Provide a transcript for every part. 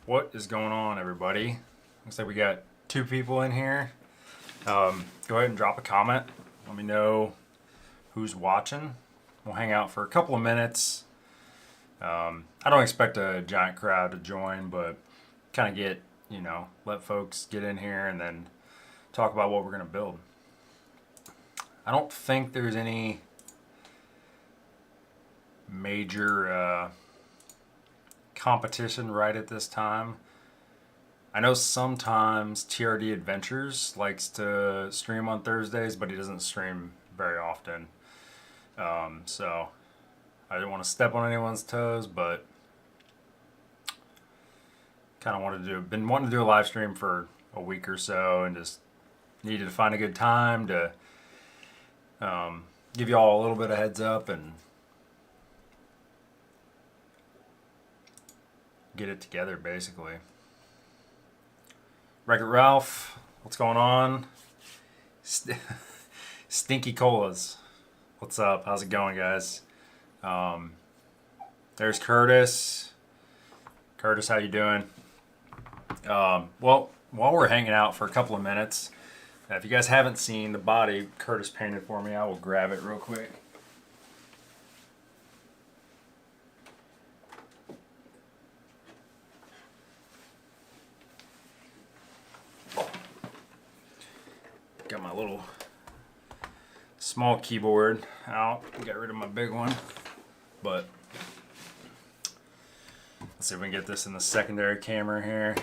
What is going on, everybody? Looks like we got two people in here. Go ahead and drop a comment. Let me know who's watching. We'll hang out for a couple of minutes. I don't expect a giant crowd to join, but kind of get, let folks get in here and then talk about what we're going to build. I don't think there's any major competition right at this time. I know sometimes TRD Adventures likes to stream on Thursdays, but he doesn't stream very often. So I didn't want to step on anyone's toes, but kind of been wanting to do a live stream for a week or so, and just needed to find a good time to give you all a little bit of heads up and get it together, basically. Wreck-It Ralph, what's going on? Stinky Colas, what's up? How's it going, guys? There's Curtis. Curtis, how you doing? Well, while we're hanging out for a couple of minutes, if you guys haven't seen the body Curtis painted for me, I will grab it real quick. Got my little small keyboard out. Got rid of my big one. But let's see if we can get this in the secondary camera here.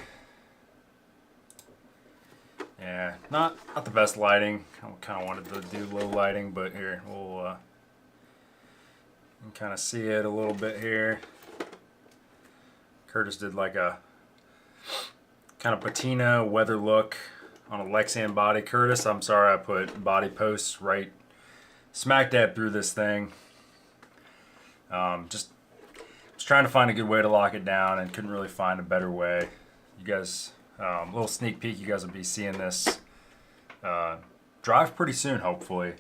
Yeah, not the best lighting. I kind of wanted to do low lighting, but here we'll kind of see it a little bit here. Curtis did like a kind of patina weather look on a Lexan body. Curtis, I'm sorry I put body posts right smack dab through this thing. Just was trying to find a good way to lock it down and couldn't really find a better way. You guys, a little sneak peek, you guys will be seeing this drive pretty soon, hopefully.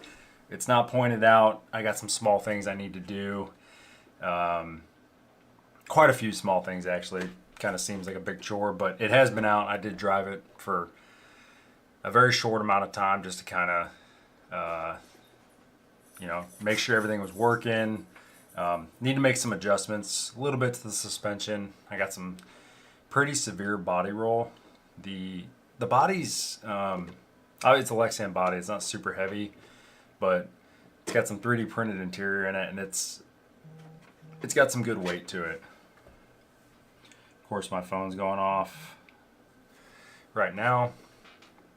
It's not pointed out. I got some small things I need to do. Quite a few small things, actually. Kind of seems like a big chore, but it has been out. I did drive it for a very short amount of time just to kind of, make sure everything was working. Need to make some adjustments a little bit to the suspension. I got some pretty severe body roll. The body's, it's a Lexan body. It's not super heavy, but it's got some 3D printed interior in it, and it's got some good weight to it. Of course, my phone's going off right now.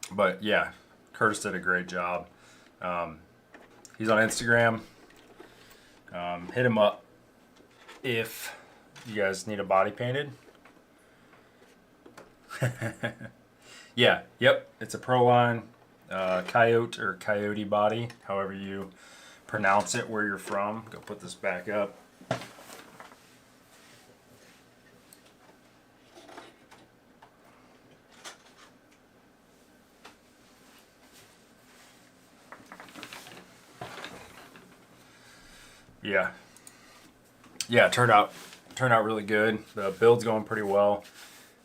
But yeah, Curtis did a great job. He's on Instagram. Hit him up if you guys need a body painted. Yeah, yep, it's a Proline Coyote or Coyote body, however you pronounce it where you're from. Go put this back up. Yeah, it turned out really good. The build's going pretty well.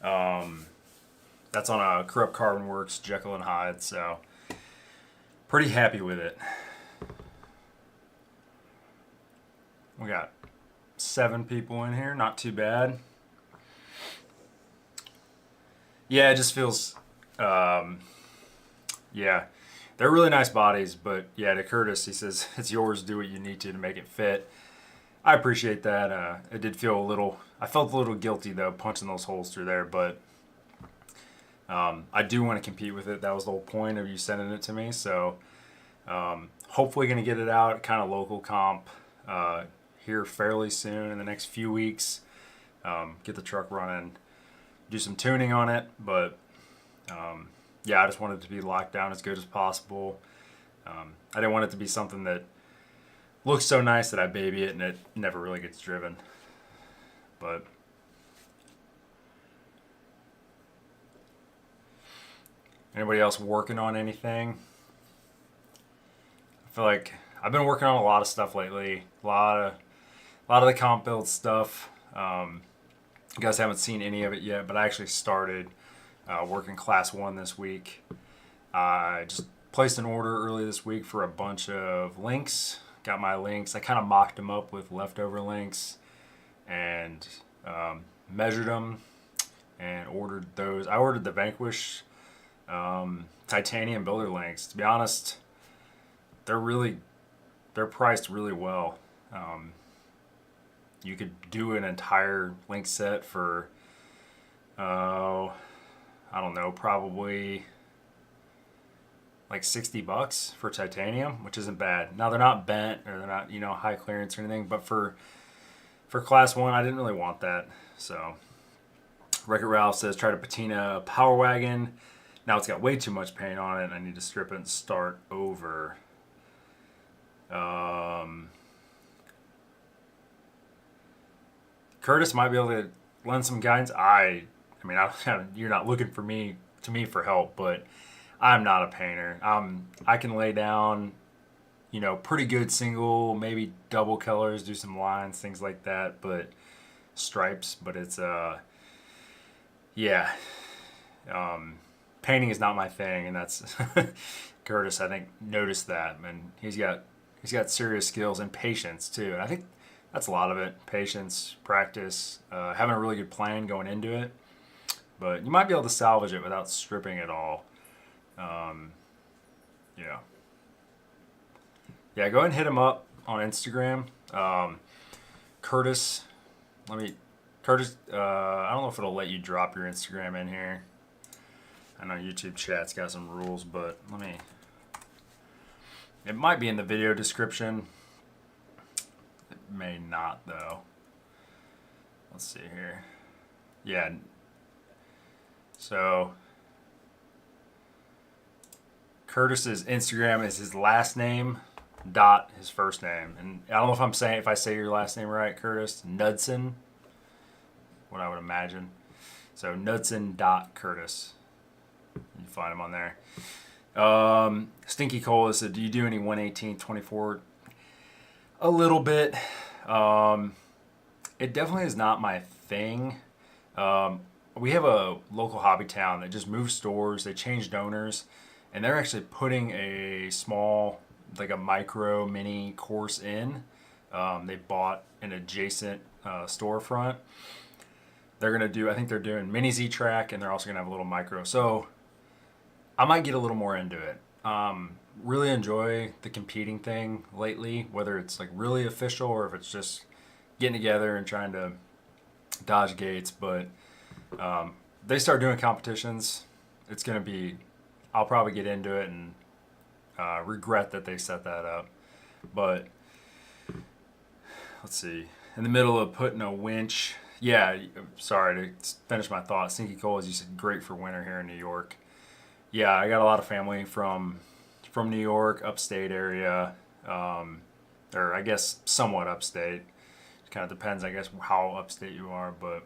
That's on a Corrupt Carbon Works Jekyll and Hyde, so pretty happy with it. We got 7 people in here, not too bad. Yeah, it just feels, yeah, they're really nice bodies, but yeah, to Curtis, he says, it's yours, do what you need to make it fit. I appreciate that. It did feel I felt a little guilty though, punching those holes through there, but I do want to compete with it. That was the whole point of you sending it to me, so hopefully going to get it out, kind of local comp here fairly soon in the next few weeks. Get the truck running, do some tuning on it, but yeah, I just wanted it to be locked down as good as possible. I didn't want it to be something that looks so nice that I baby it and it never really gets driven. But anybody else working on anything? I feel like I've been working on a lot of stuff lately. A lot of the comp build stuff. You guys haven't seen any of it yet, but I actually started working class 1 this week. I just placed an order early this week for a bunch of links. Got my links. I kind of mocked them up with leftover links and measured them and ordered those. I ordered the Vanquish titanium builder links. To be honest, they're priced really well. You could do an entire link set for I don't know, probably like $60 for titanium, which isn't bad. Now they're not bent or they're not, high clearance or anything, but for class 1, I didn't really want that. So Wreck-It Ralph says try to patina a Power Wagon. Now it's got way too much paint on it and I need to strip it and start over. Curtis might be able to lend some guidance. I mean, you're not looking for me for help, but I'm not a painter. I can lay down, pretty good single, maybe double colors, do some lines, things like that, but stripes. But it's yeah, painting is not my thing, and that's Curtis. I think noticed that, and he's got serious skills and patience too. And I think that's a lot of it: patience, practice, having a really good plan going into it. But you might be able to salvage it without stripping it all. Yeah. Yeah, go ahead and hit him up on Instagram. Curtis, I don't know if it'll let you drop your Instagram in here. I know YouTube chat's got some rules, but it might be in the video description. It may not, though. Let's see here. Yeah. So Curtis's Instagram is his last name dot his first name, and I don't know if I say your last name right, Curtis. Knudsen, what I would imagine. So Knudsen dot Curtis. You can find him on there. Stinky Cola said, "Do you do any 118/24?" A little bit. It definitely is not my thing. We have a local hobby town that just moved stores. They changed owners, and they're actually putting a small, like a micro mini course in. They bought an adjacent storefront. I think they're doing mini Z-Track, and they're also going to have a little micro. So I might get a little more into it. Really enjoy the competing thing lately, whether it's like really official or if it's just getting together and trying to dodge gates. But they start doing competitions. It's going to be, I'll probably get into it and regret that they set that up. But let's see. In the middle of putting a winch. Yeah, sorry to finish my thought. Stinky Cole, as you said, great for winter here in New York. Yeah, I got a lot of family from New York, upstate area, or I guess somewhat upstate. It kind of depends, I guess, how upstate you are, but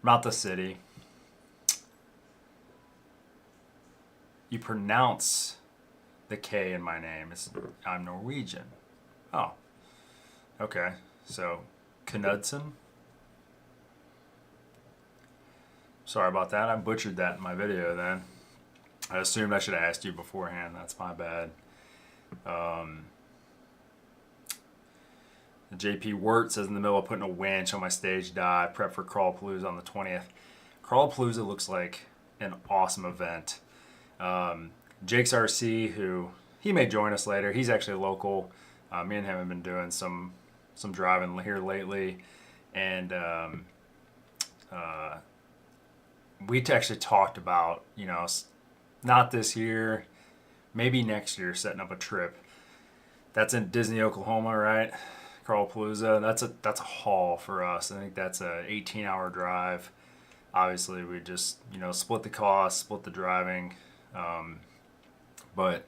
not the city. You pronounce the K in my name. I'm Norwegian. Oh, okay. So, Knudsen. Sorry about that. I butchered that in my video then. I assumed I should have asked you beforehand. That's my bad. JP Wirt says, in the middle of putting a winch on my stage die, prep for Crawlapalooza on the 20th. Crawlapalooza looks like an awesome event. Jake's RC, who he may join us later. He's actually local. Me and him have been doing some driving here lately, and we actually talked about, not this year, maybe next year, setting up a trip. That's in Disney, Oklahoma, right? Crawlapalooza. That's a haul for us. I think that's a 18-hour drive. Obviously, we just split the cost, split the driving, but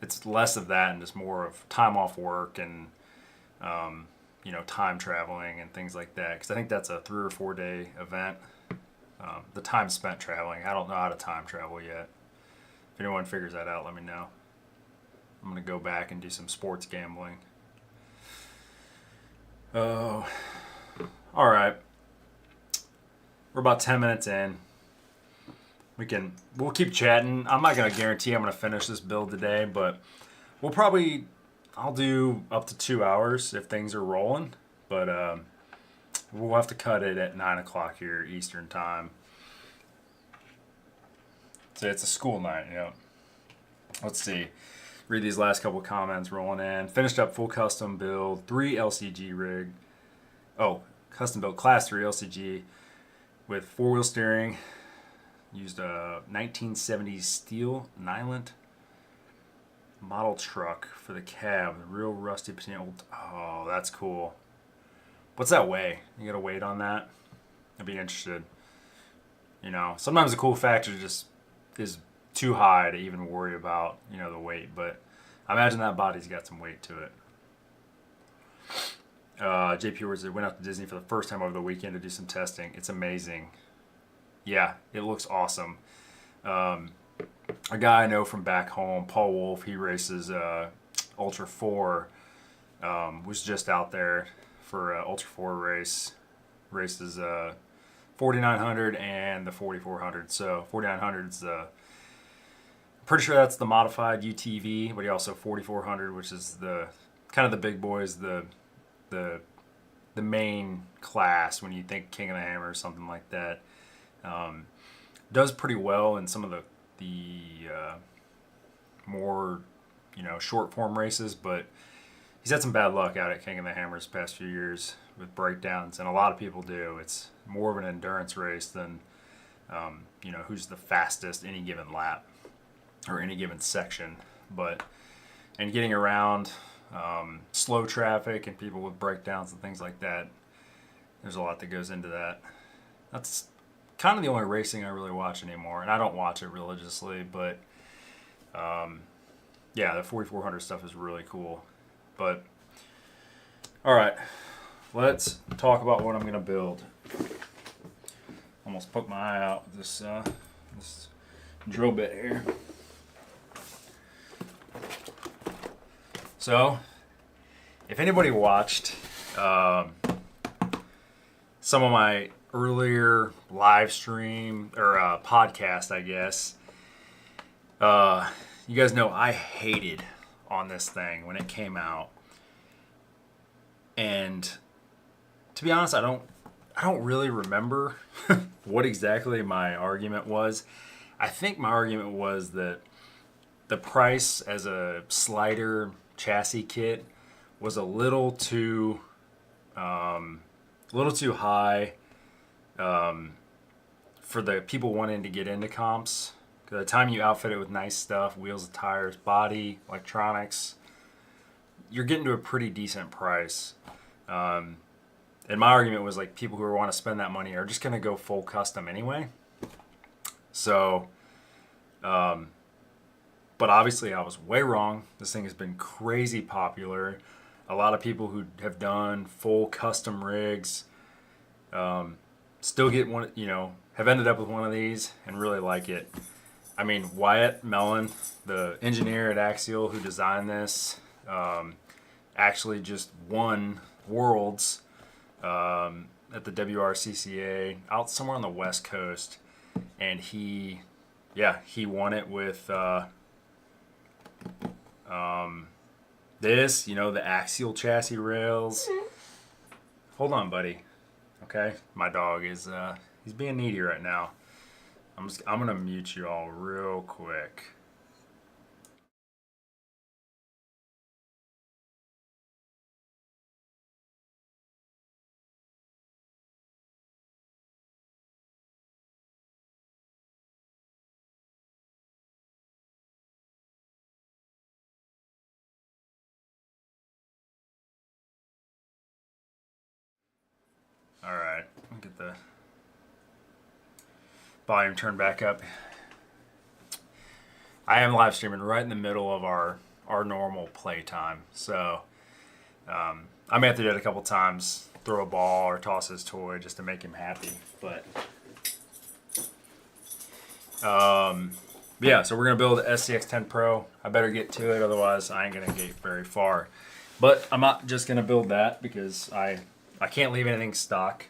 it's less of that and just more of time off work and time traveling and things like that. Because I think that's a 3 or 4 day event. The time spent traveling. I don't know how to time travel yet. If anyone figures that out, let me know. I'm going to go back and do some sports gambling. Oh, all right. We're about 10 minutes in. We'll keep chatting. I'm not gonna guarantee I'm gonna finish this build today, but I'll do up to 2 hours if things are rolling. But we'll have to cut it at 9 o'clock here Eastern time. So it's a school night, you know. Let's see. Read these last couple comments rolling in. Finished up full custom build, 3 LCG rig. Oh, custom build class 3 LCG with 4-wheel steering. Used a 1970s steel Nyland model truck for the cab. Real rusty patina. Oh, that's cool. What's that weigh? You got a weight on that? I'd be interested. You know, sometimes the cool factor just is too high to even worry about, you know, the weight. But I imagine that body's got some weight to it. JP Words went out to Disney for the first time over the weekend to do some testing. It's amazing. Yeah, it looks awesome. A guy I know from back home, Paul Wolf, he races Ultra 4, was just out there for Ultra 4 races 4900 and the 4400. So 4900's the, pretty sure that's the modified UTV, but he also 4400, which is the kind of the big boys, the main class when you think King of the Hammer or something like that. Does pretty well in some of the more, you know, short form races, but he's had some bad luck out at King of the Hammers the past few years with breakdowns, and a lot of people do. It's more of an endurance race than, you know, who's the fastest any given lap or any given section. But, and getting around slow traffic and people with breakdowns and things like that, there's a lot that goes into that. That's kind of the only racing I really watch anymore, and I don't watch it religiously, but yeah, the 4400 stuff is really cool. But all right, let's talk about what I'm gonna build. Almost poked my eye out with this drill bit here. So if anybody watched some of my earlier live stream or podcast, I guess, you guys know I hated on this thing when it came out, and to be honest, I don't really remember what exactly my argument was. I think my argument was that the price as a slider chassis kit was a little too high for the people wanting to get into comps. By the time you outfit it with nice stuff, wheels, tires, body, electronics, you're getting to a pretty decent price. And my argument was like, people who want to spend that money are just going to go full custom anyway. So, but obviously I was way wrong. This thing has been crazy popular. A lot of people who have done full custom rigs still get one, you know, have ended up with one of these and really like it. I mean, Wyatt Mellon, the engineer at Axial who designed this, actually just won Worlds at the WRCCA out somewhere on the West Coast, and he won it with this, you know, the Axial chassis rails. Hold on, buddy. Okay, my dog is he's being needy right now. I'm gonna mute you all real quick. All right, let me get the volume turned back up. I am live streaming right in the middle of our normal play time, so I may have to do it a couple times, throw a ball or toss his toy just to make him happy. But yeah, so we're gonna build an SCX10 Pro. I better get to it, otherwise I ain't gonna get very far. But I'm not just gonna build that because I can't leave anything stock.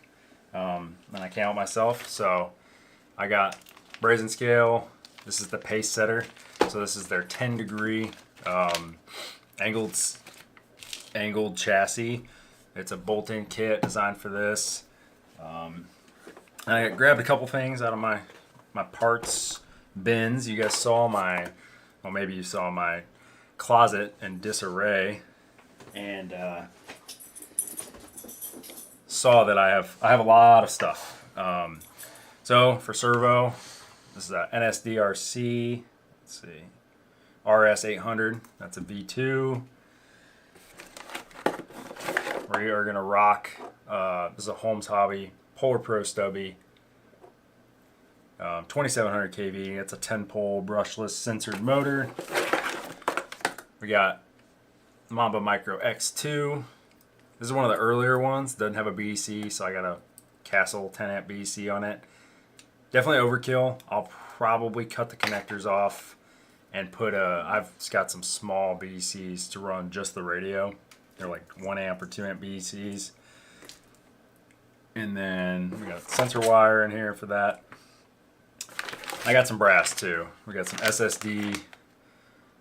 and I came out myself. So I got brazen scale. This is the pace setter. So this is their 10-degree angled chassis. It's a bolt-in kit designed for this. And I grabbed a couple things out of my parts bins. You guys saw well, maybe you saw my closet in disarray, and saw that I have a lot of stuff. So for servo, this is a NSDRC. Let's see, RS800. That's a V2. We are gonna rock. This is a Holmes Hobby Polar Pro stubby. 2700 kV. It's a 10-pole brushless censored motor. We got Mamba Micro X2. This is one of the earlier ones. Doesn't have a BEC, so I got a Castle 10 amp BEC on it. Definitely overkill. I'll probably cut the connectors off and put I've got some small BECs to run just the radio. They're like 1 amp or 2 amp BECs. And then we got sensor wire in here for that. I got some brass too. We got some SSD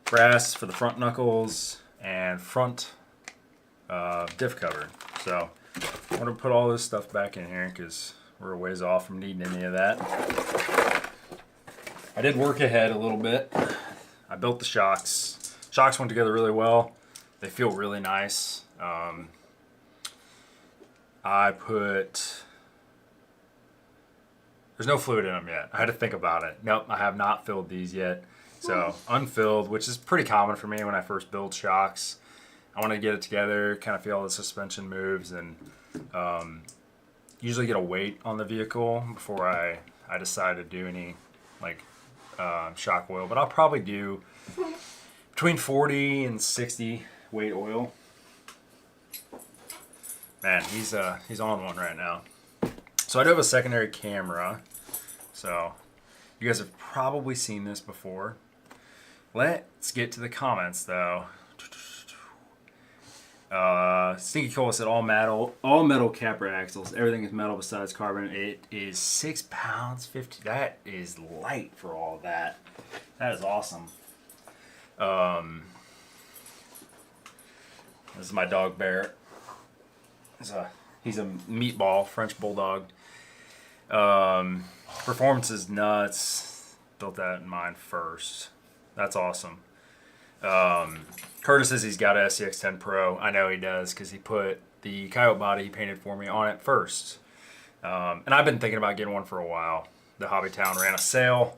brass for the front knuckles and front diff cover. So I'm gonna put all this stuff back in here because we're a ways off from needing any of that. I did work ahead a little bit. I built the shocks. Shocks went together really well. They feel really nice. There's no fluid in them yet. I had to think about it. Nope, I have not filled these yet. So unfilled, which is pretty common for me when I first build shocks. I want to get it together, kind of feel how the suspension moves, and usually get a weight on the vehicle before I decide to do any like shock oil. But I'll probably do between 40 and 60 weight oil. Man, he's on one right now. So I do have a secondary camera. So you guys have probably seen this before. Let's get to the comments though. Stinky Cole said all metal Capra axles. Everything is metal besides carbon. It is 6 pounds 50. That is light for all of that. That is awesome. This is my dog Bear. He's a meatball, French bulldog. Performance is nuts. Built that in mind first. That's awesome. Curtis says he's got a SCX10 Pro. I know he does because he put the coyote body he painted for me on it first. And I've been thinking about getting one for a while. The Hobby Town ran a sale,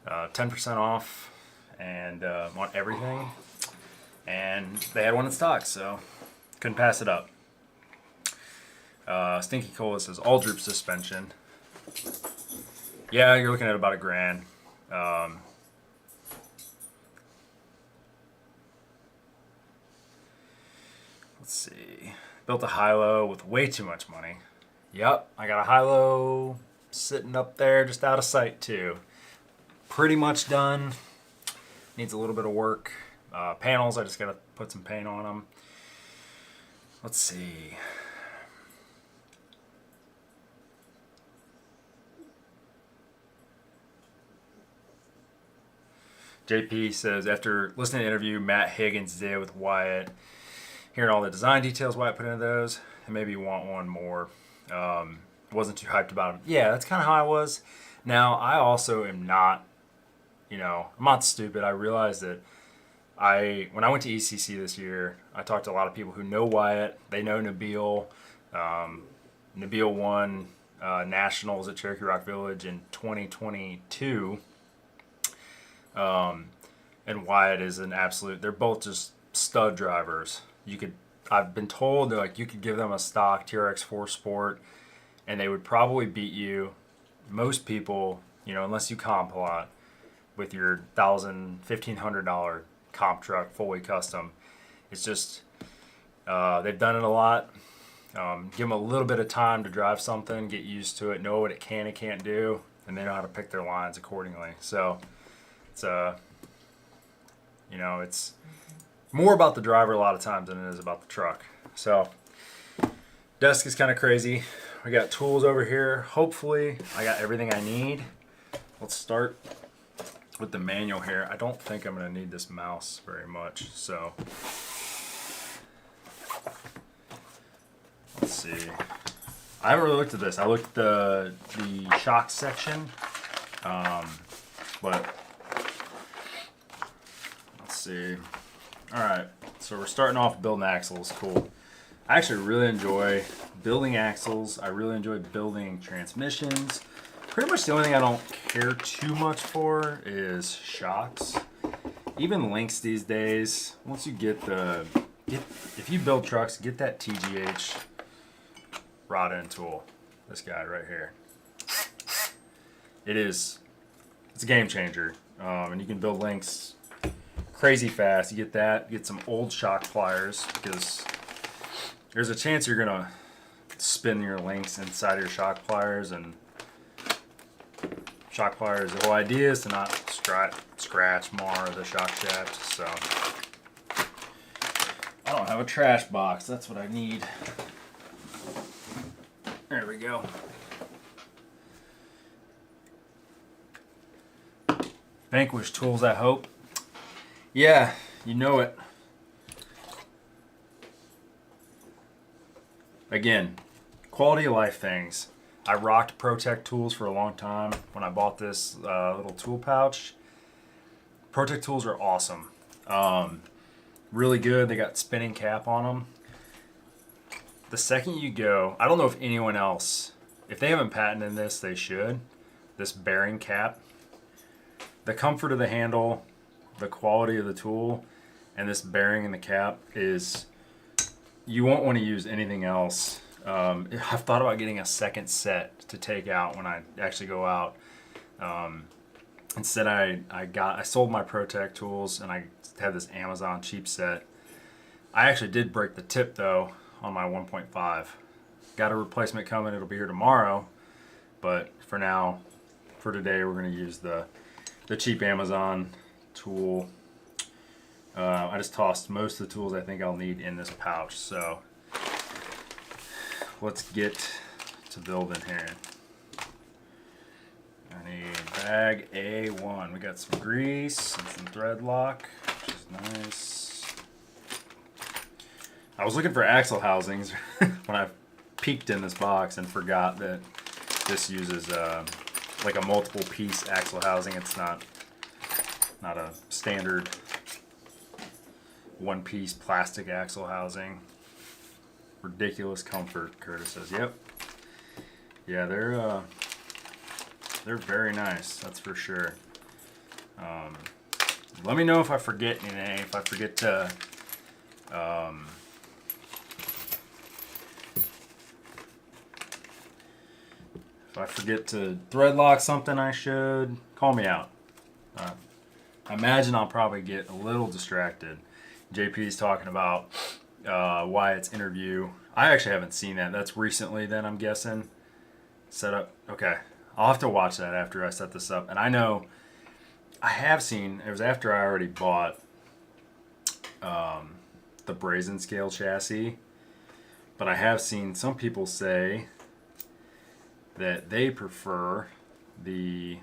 10% off, and on everything. And they had one in stock, so couldn't pass it up. Stinky Cola says all droop suspension. Yeah, you're looking at about $1,000. Let's see. Built a high-low with way too much money. Yep, I got a high-low sitting up there just out of sight too. Pretty much done. Needs a little bit of work. Panels, I just gotta put some paint on them. Let's see. JP says, after listening to the interview Matt Higgins did with Wyatt, hearing all the design details Wyatt put into those, and maybe you want one more. Wasn't too hyped about him. Yeah, that's kind of how I was. Now, I also am not, I'm not stupid. I realized that when I went to ECC this year, I talked to a lot of people who know Wyatt. They know Nabil. Nabil won Nationals at Cherokee Rock Village in 2022. And Wyatt is an absolute, they're both just stud drivers. I've been told that you could give them a stock TRX 4 Sport and they would probably beat you. Most people, unless you comp a lot with your $1,000, $1,500 comp truck, fully custom. It's just, they've done it a lot. Give them a little bit of time to drive something, get used to it, know what it can and can't do, and they know how to pick their lines accordingly. So it's it's more about the driver a lot of times than it is about the truck. So desk is kind of crazy. we got tools over here. Hopefully I got everything I need. Let's start with the manual here. I don't think I'm going to need this mouse very much, so let's see. I haven't really looked at this. I looked at the shock section, but let's see. All right, so we're starting off building axles. Cool. I actually really enjoy building axles. I really enjoy building transmissions. Pretty much the only thing I don't care too much for is shocks. Even links these days, once you if you build trucks, get that TGH rod end tool. This guy right here. It's a game changer. And you can build links crazy fast. You get that, get some old shock pliers, because there's a chance you're gonna spin your links inside of your shock pliers, and shock pliers, the whole idea is to not scratch, mar the shock shaft. So I don't have a trash box. That's what I need. There we go. Vanquish tools, I hope. Yeah, you know it. Again, quality of life things. I rocked ProTech tools for a long time when I bought this little tool pouch. ProTech tools are awesome. Really good. They got spinning cap on them. The second you go, I don't know if anyone else, if they haven't patented this, they should. This bearing cap. The comfort of the handle, the quality of the tool, and this bearing in the cap is, you won't want to use anything else. I've thought about getting a second set to take out when I actually go out. Instead, I sold my ProTech tools and I had this Amazon cheap set. I actually did break the tip though on my 1.5. Got a replacement coming. It'll be here tomorrow. But for now, for today, we're going to use the cheap Amazon tool. I just tossed most of the tools I think I'll need in this pouch. So let's get to building here. I need bag A1. We got some grease and some thread lock, which is nice. I was looking for axle housings when I peeked in this box and forgot that this uses like a multiple piece axle housing. It's not a standard one piece plastic axle housing. Ridiculous comfort, Curtis says. Yep. Yeah, they're very nice, that's for sure. Let me know if I forget anything, if I forget to thread lock something I should, call me out. I imagine I'll probably get a little distracted. JP's talking about Wyatt's interview. I actually haven't seen that. That's recently then, I'm guessing. Set up. Okay. I'll have to watch that after I set this up. And I know I have seen, it was after I already bought the brazen scale chassis, but I have seen some people say that they prefer the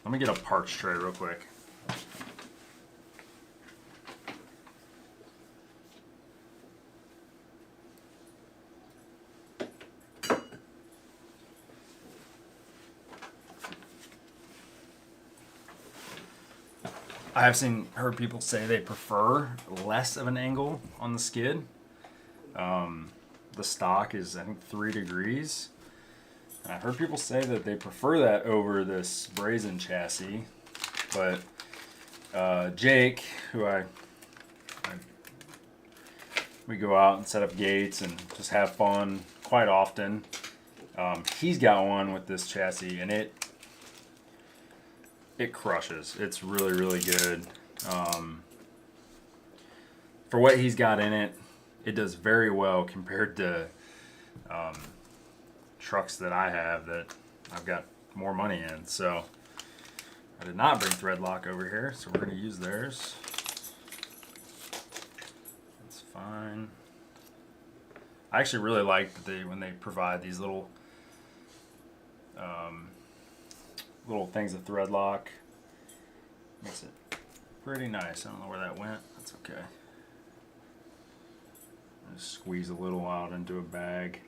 let me get a parts tray real quick. I have heard people say they prefer less of an angle on the skid. The stock is, I think, 3 degrees. And I've heard people say that they prefer that over this brazen chassis. But Jake, who we go out and set up gates and just have fun quite often. He's got one with this chassis, and it crushes. It's really, really good. For what he's got in it, it does very well compared to trucks that I have that I've got more money in. So I did not bring thread lock over here, so we're going to use theirs. That's fine. I actually really like that when they provide these little little things of thread lock. Makes it pretty nice. I don't know where that went. That's okay. Just squeeze a little out into a bag,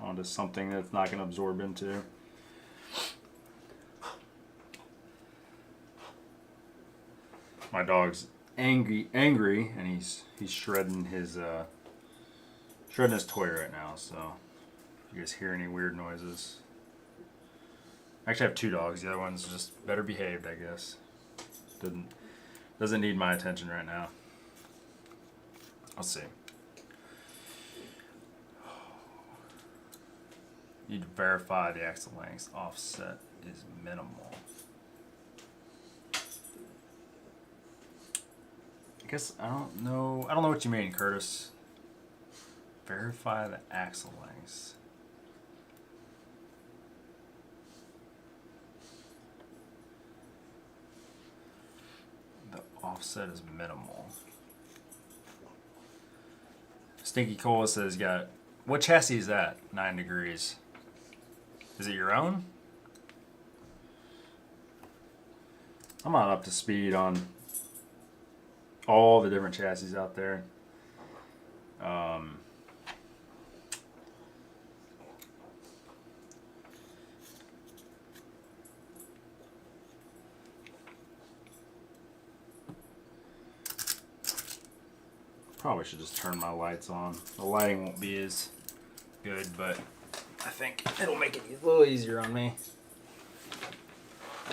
onto something that's not going to absorb into. My dog's angry, and he's shredding his toy right now. So if you guys hear any weird noises, I actually have 2 dogs. The other one's just better behaved, I guess. Doesn't need my attention right now. Let's see. Need to verify the axle length. Offset is minimal. I guess I don't know what you mean, Curtis. Verify the axle length. The offset is minimal. Stinky Cola says, "Got what chassis is that? 9 degrees. Is it your own?" I'm not up to speed on all the different chassis out there. Probably should just turn my lights on. The lighting won't be as good, but I think it'll make it a little easier on me.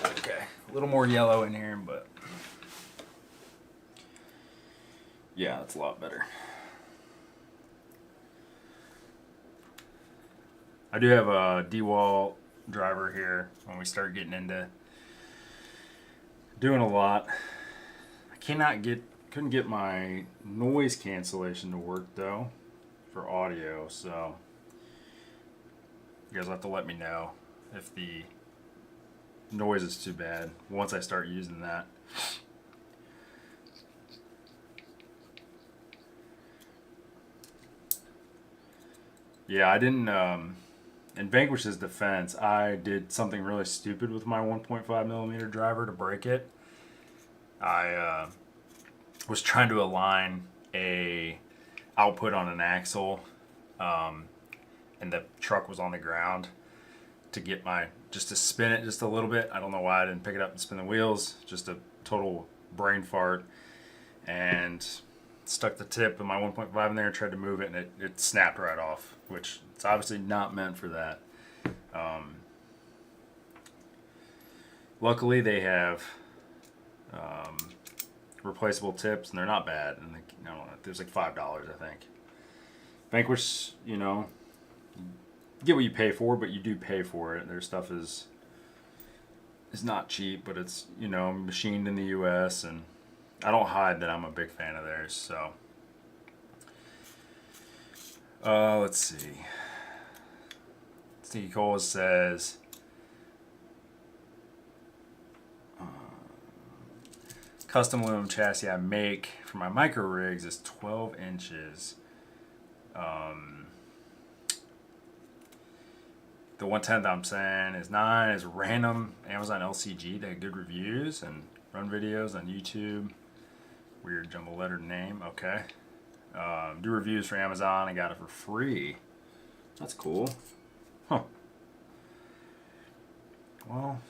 Okay, a little more yellow in here, but yeah, that's a lot better. I do have a D-wall driver here when we start getting into doing a lot. I couldn't get my noise cancellation to work though for audio, so you guys will have to let me know if the noise is too bad once I start using that. Yeah, I didn't, in Vanquish's defense, I did something really stupid with my 1.5mm driver to break it. I was trying to align a output on an axle, and the truck was on the ground to get just to spin it just a little bit. I don't know why I didn't pick it up and spin the wheels. Just a total brain fart. And stuck the tip of my 1.5 in there and tried to move it, and it snapped right off, which it's obviously not meant for that. Luckily, they have replaceable tips, and they're not bad. And I don't know, there's like $5, I think. Vanquish, you get what you pay for, but you do pay for it. Their stuff is not cheap, but it's machined in the U.S. and I don't hide that I'm a big fan of theirs. So let's see. Stinky Cole says, custom aluminum chassis I make for my micro rigs is 12 inches. The 1/10 I'm saying is 9. Is random Amazon LCG. They have good reviews and run videos on YouTube. Weird jumble letter name. Okay. Do reviews for Amazon. I got it for free. That's cool. Huh. Well,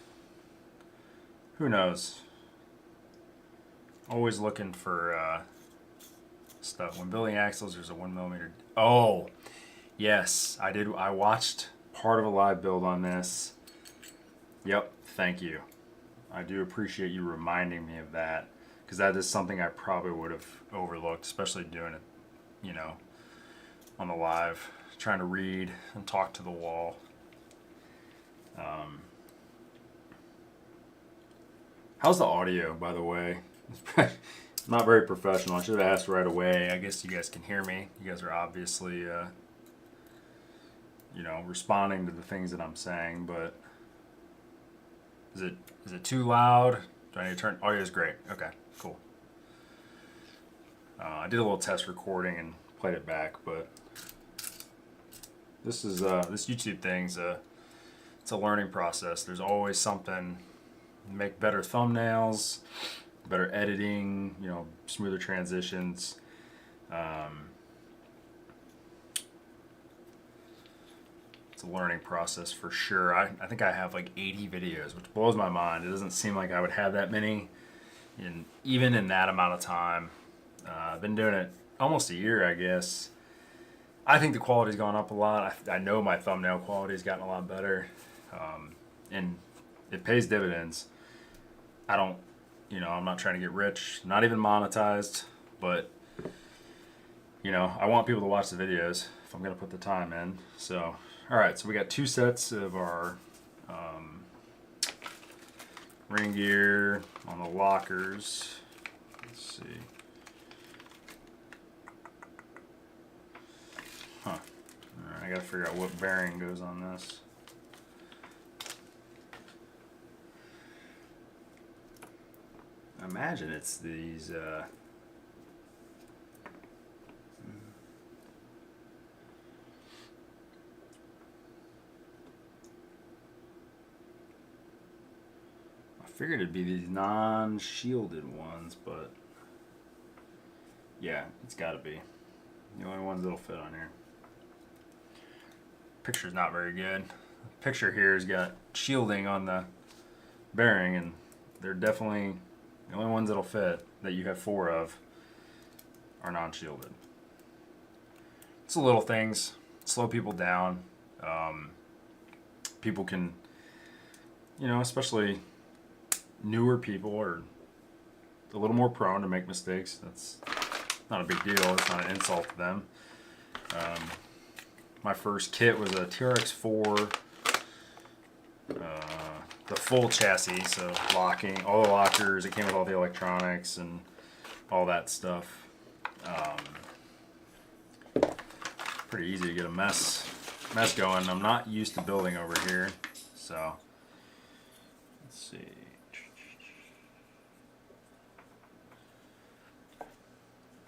who knows? Always looking for stuff. When building axles, there's a 1mm. Oh, yes, I did. I watched part of a live build on this. Yep, thank you. I do appreciate you reminding me of that, because that is something I probably would have overlooked, especially doing it, on the live, trying to read and talk to the wall. How's the audio, by the way? It's not very professional. I should have asked right away. I guess you guys can hear me. You guys are obviously, responding to the things that I'm saying, but is it too loud? Do I need to turn? Audio is great. Okay, cool. I did a little test recording and played it back, but this is this YouTube thing's it's a learning process. There's always something. Make better thumbnails, better editing, you know, smoother transitions. It's a learning process for sure. I think I have like 80 videos, which blows my mind. It doesn't seem like I would have that many, even in that amount of time. I've been doing it almost a year, I guess. I think the quality's gone up a lot. I know my thumbnail quality's gotten a lot better, and it pays dividends. I don't, you know, I'm not trying to get rich, not even monetized, but, you know, I want people to watch the videos if I'm going to put the time in. So, all right, so we got 2 sets of our ring gear on the lockers. Let's see. Huh. All right, I got to figure out what bearing goes on this. I imagine it's these I figured it'd be these non-shielded ones, but yeah, it's gotta be the only ones that'll fit on here. Picture's not very good. Picture here's got shielding on the bearing, and they're definitely the only ones that'll fit, that you have 4 of, are non-shielded. It's the little things, slow people down. People can, you know, especially newer people are a little more prone to make mistakes. That's not a big deal. It's not an insult to them. My first kit was a TRX-4. The full chassis, so locking, all the lockers, it came with all the electronics and all that stuff. Pretty easy to get a mess going. I'm not used to building over here, so let's see.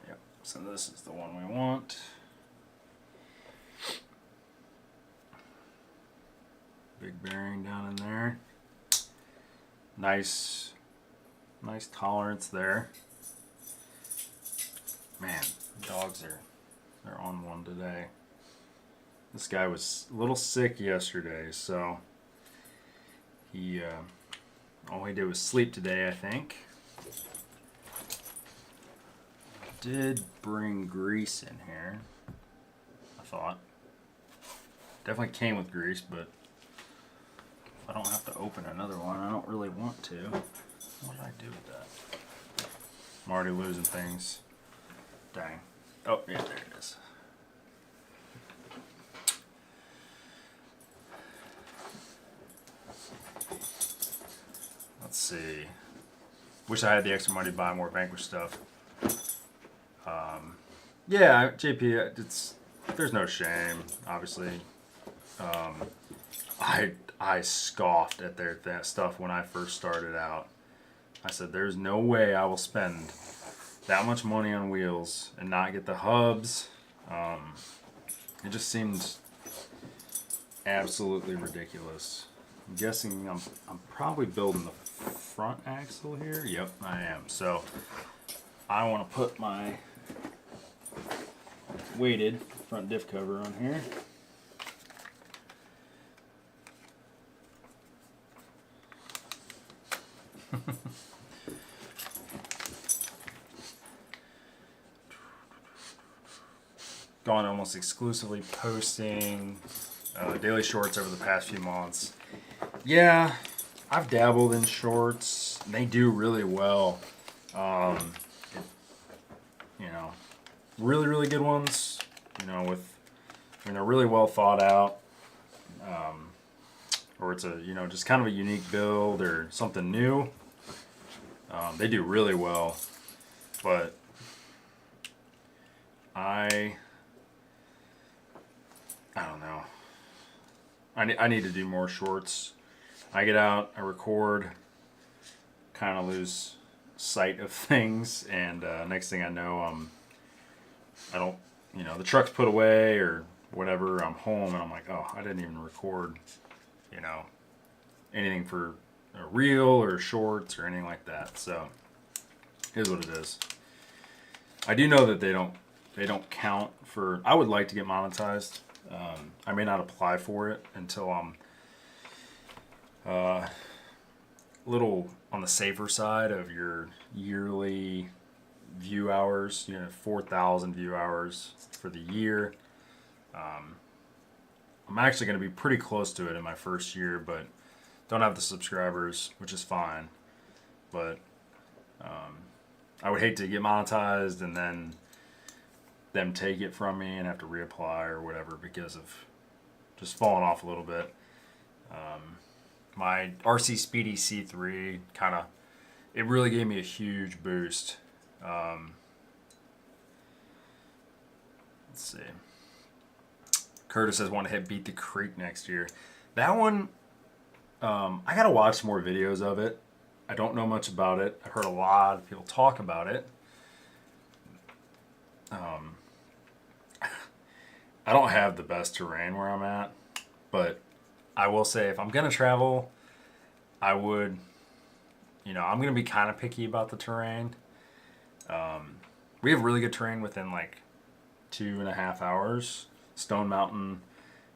Yep, so this is the one we want. Big bearing down in there. Nice tolerance there. Man, dogs they're on one today. This guy was a little sick yesterday, so he all he did was sleep today, I think. Did bring grease in here, I thought. Definitely came with grease, but I don't have to open another one. I don't really want to. What did I do with that? I'm already losing things. Dang. Oh, yeah, there it is. Let's see. Wish I had the extra money to buy more Vanquish stuff. Yeah, JP, there's no shame, obviously. I scoffed at their stuff when I first started out. I said, there's no way I will spend that much money on wheels and not get the hubs. It just seemed absolutely ridiculous. I'm guessing I'm probably building the front axle here. Yep, I am. So I want to put my weighted front diff cover on here. Gone almost exclusively posting daily shorts over the past few months. Yeah, I've dabbled in shorts. They do really well. You know, really good ones. You know, when they're really well thought out, or it's a just kind of a unique build or something new. They do really well, but I don't know. I need to do more shorts. I get out, I record, kind of lose sight of things, and next thing I know, I don't, the truck's put away or whenever I'm home and I'm like, oh, I didn't even record, you know, anything for a reel or shorts or anything like that. So here's what it is. I do know that they don't count for. I would like to get monetized. I may not apply for it until I'm a little on the safer side of your yearly view hours. 4,000 view hours for the year. I'm actually going to be pretty close to it in my first year, but don't have the subscribers, which is fine. But I would hate to get monetized and then them take it from me and have to reapply or whatever because of just falling off a little bit. My RC Speedy C3 it really gave me a huge boost. Let's see. Curtis says want to hit Beat the Creek next year. That one, I gotta watch more videos of it. I don't know much about it. I've heard a lot of people talk about it. I don't have the best terrain where I'm at, but I will say if I'm gonna travel, I would, I'm gonna be kind of picky about the terrain. We have really good terrain within like 2.5 hours. Stone Mountain.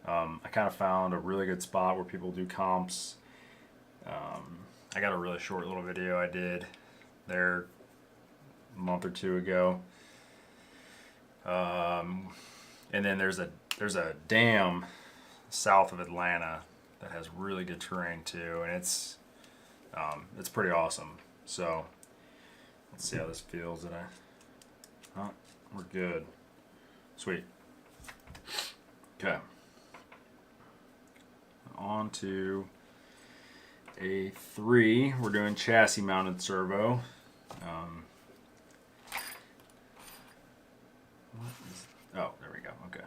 I kind of found a really good spot where people do comps. I got a really short little video I did there a month or two ago. And then there's a dam south of Atlanta that has really good terrain too, and it's pretty awesome. So let's see how this feels. Oh, we're good. Sweet. Okay. On to A3. We're doing chassis mounted servo. Oh, there we go. Okay.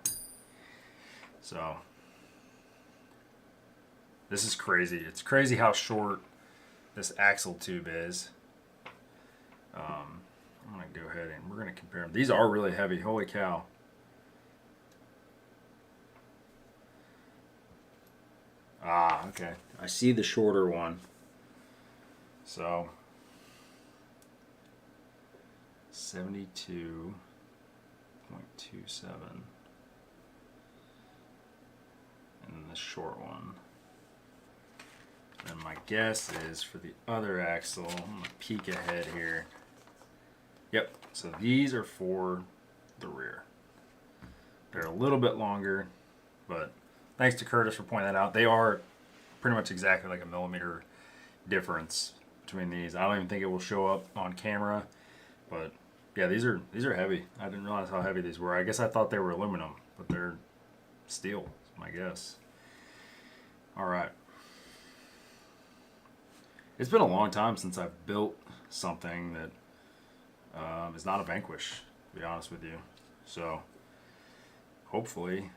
So this is crazy. It's crazy how short this axle tube is. I'm gonna go ahead and we're gonna compare them. These are really heavy. Holy cow. Ah, okay. I see the shorter one. So 72.27. And then the short one. And my guess is for the other axle, I'm gonna peek ahead here. Yep, so these are for the rear. They're a little bit longer, but thanks to Curtis for pointing that out. They are pretty much exactly like a millimeter difference between these. I don't even think it will show up on camera, but yeah, these are heavy. I didn't realize how heavy these were. I guess I thought they were aluminum, but they're steel, is my guess. All right. It's been a long time since I've built something that is not a Vanquish, to be honest with you. So hopefully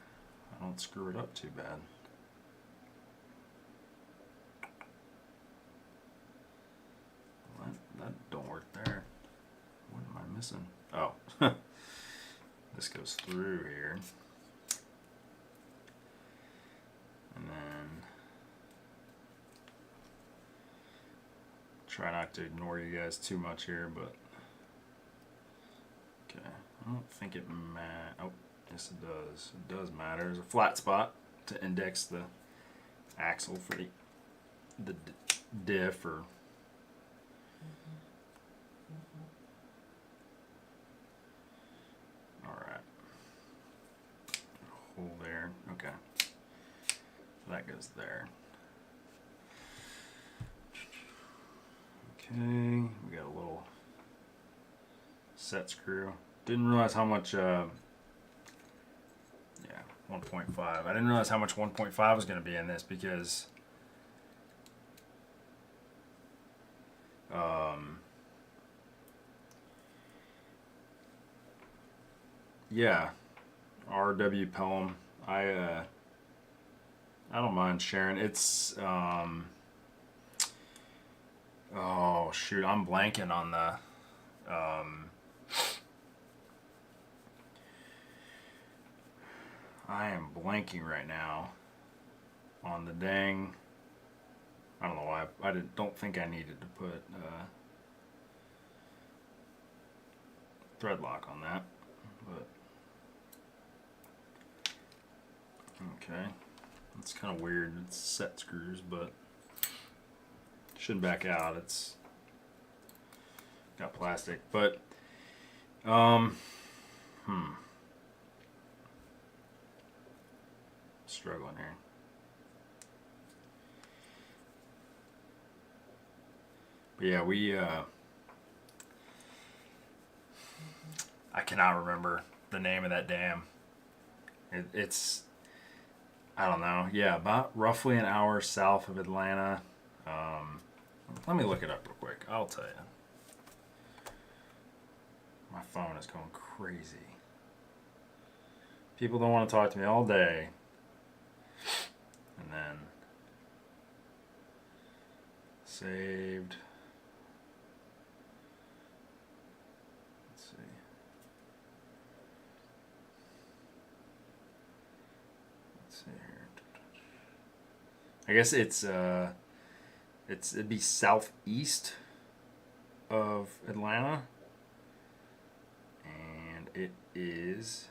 I don't screw it up too bad. That don't work there. What am I missing? Oh, this goes through here. And then try not to ignore you guys too much here, but okay. I don't think it matters. Oh, yes it does. It does matter. There's a flat spot to index the axle for the diff or alright. Hole there. Okay. So that goes there. Okay, we got a little set screw. Didn't realize how much, yeah, 1.5. I didn't realize how much 1.5 was going to be in this because yeah, RW Pelham. I don't mind sharing. It's oh shoot, I'm blanking on the I am blanking right now on the dang. I don't know why. Don't think I needed to put thread lock on that, but okay. It's kind of weird. It's set screws, but shouldn't back out. It's got plastic, but struggling here. But yeah, I cannot remember the name of that dam. It's I don't know. Yeah, about roughly an hour south of Atlanta. Let me look it up real quick. I'll tell you. My phone is going crazy. People don't want to talk to me all day. And then saved. Let's see. Let's see here. I guess it'd be southeast of Atlanta, and it is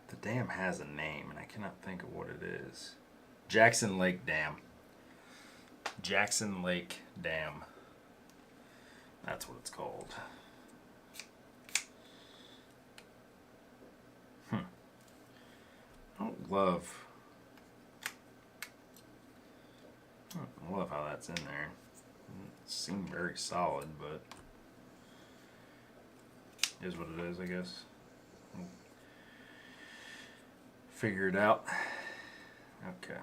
the dam has a name, and I cannot think of what it is. Jackson Lake Dam. Jackson Lake Dam. That's what it's called. I don't love how that's in there. It seems very solid, but it is what it is, I guess. We'll figure it out. Okay.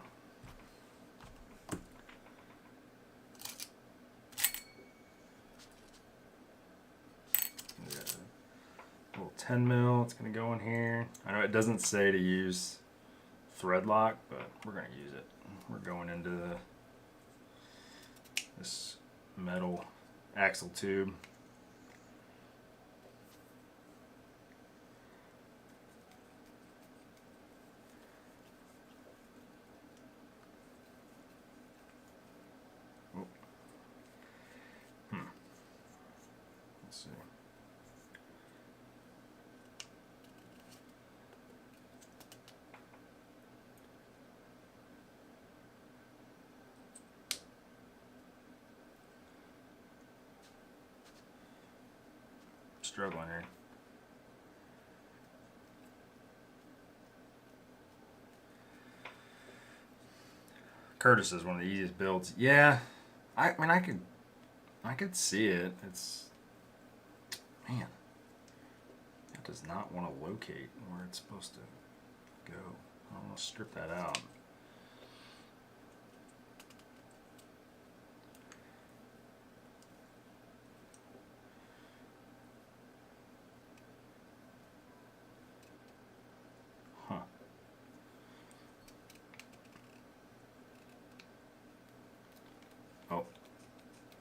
A little 10 mil. It's gonna go in here. I know it doesn't say to use thread lock, but we're gonna use it. We're going into this metal axle tube. Let's see. Struggling here. Curtis is one of the easiest builds. Yeah, I mean I could see it. It's man, it does not want to locate where it's supposed to go. I want to strip that out.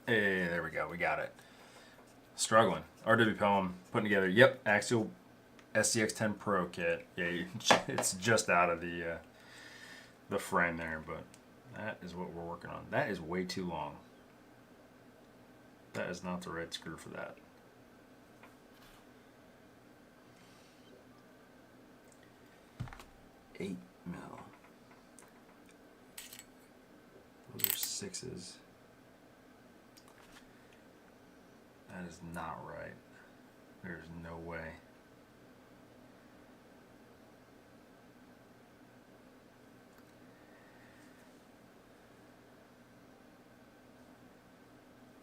Hey, there we go. We got it. Struggling. RW Pelham putting together. Yep, Axial SCX10 Pro kit. Yeah, it's just out of the frame there, but that is what we're working on. That is way too long. That is not the right screw for that. $8 mil. Those are 6s. That is not right. There's no way.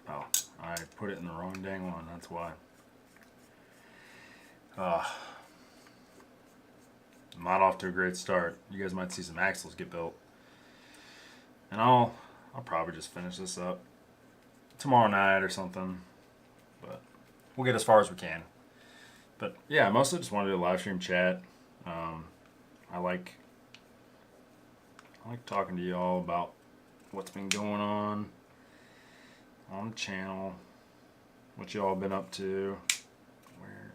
Oh, I put it in the wrong dang one, that's why. I'm not off to a great start. You guys might see some axles get built. And I'll probably just finish this up tomorrow night or something. But we'll get as far as we can. But yeah, I mostly just wanted to do a live stream chat. I like talking to you all about what's been going on the channel. what y'all been up to. Where?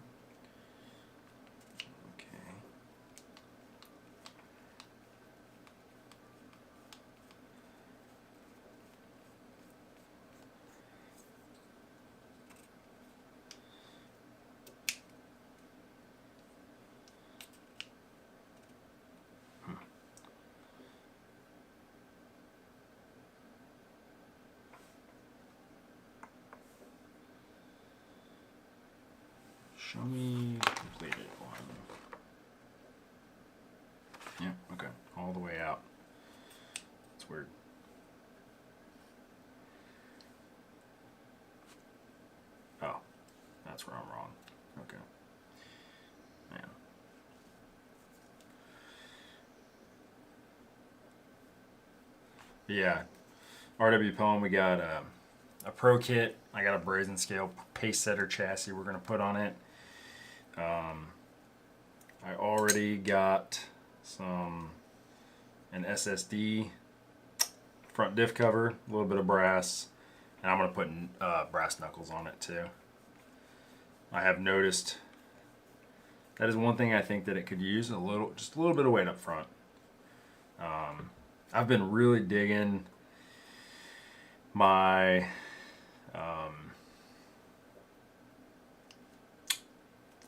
Okay. Show me completed one. Yeah, okay. All the way out. That's weird. Oh, that's where I'm wrong. Okay. Man. Yeah. RW Poem, we got a Pro Kit. I got a brazen scale pace setter chassis we're going to put on it. I already got an SSD front diff cover, a little bit of brass, and I'm going to put brass knuckles on it too. I have noticed that is one thing I think that it could use, just a little bit of weight up front. I've been really digging my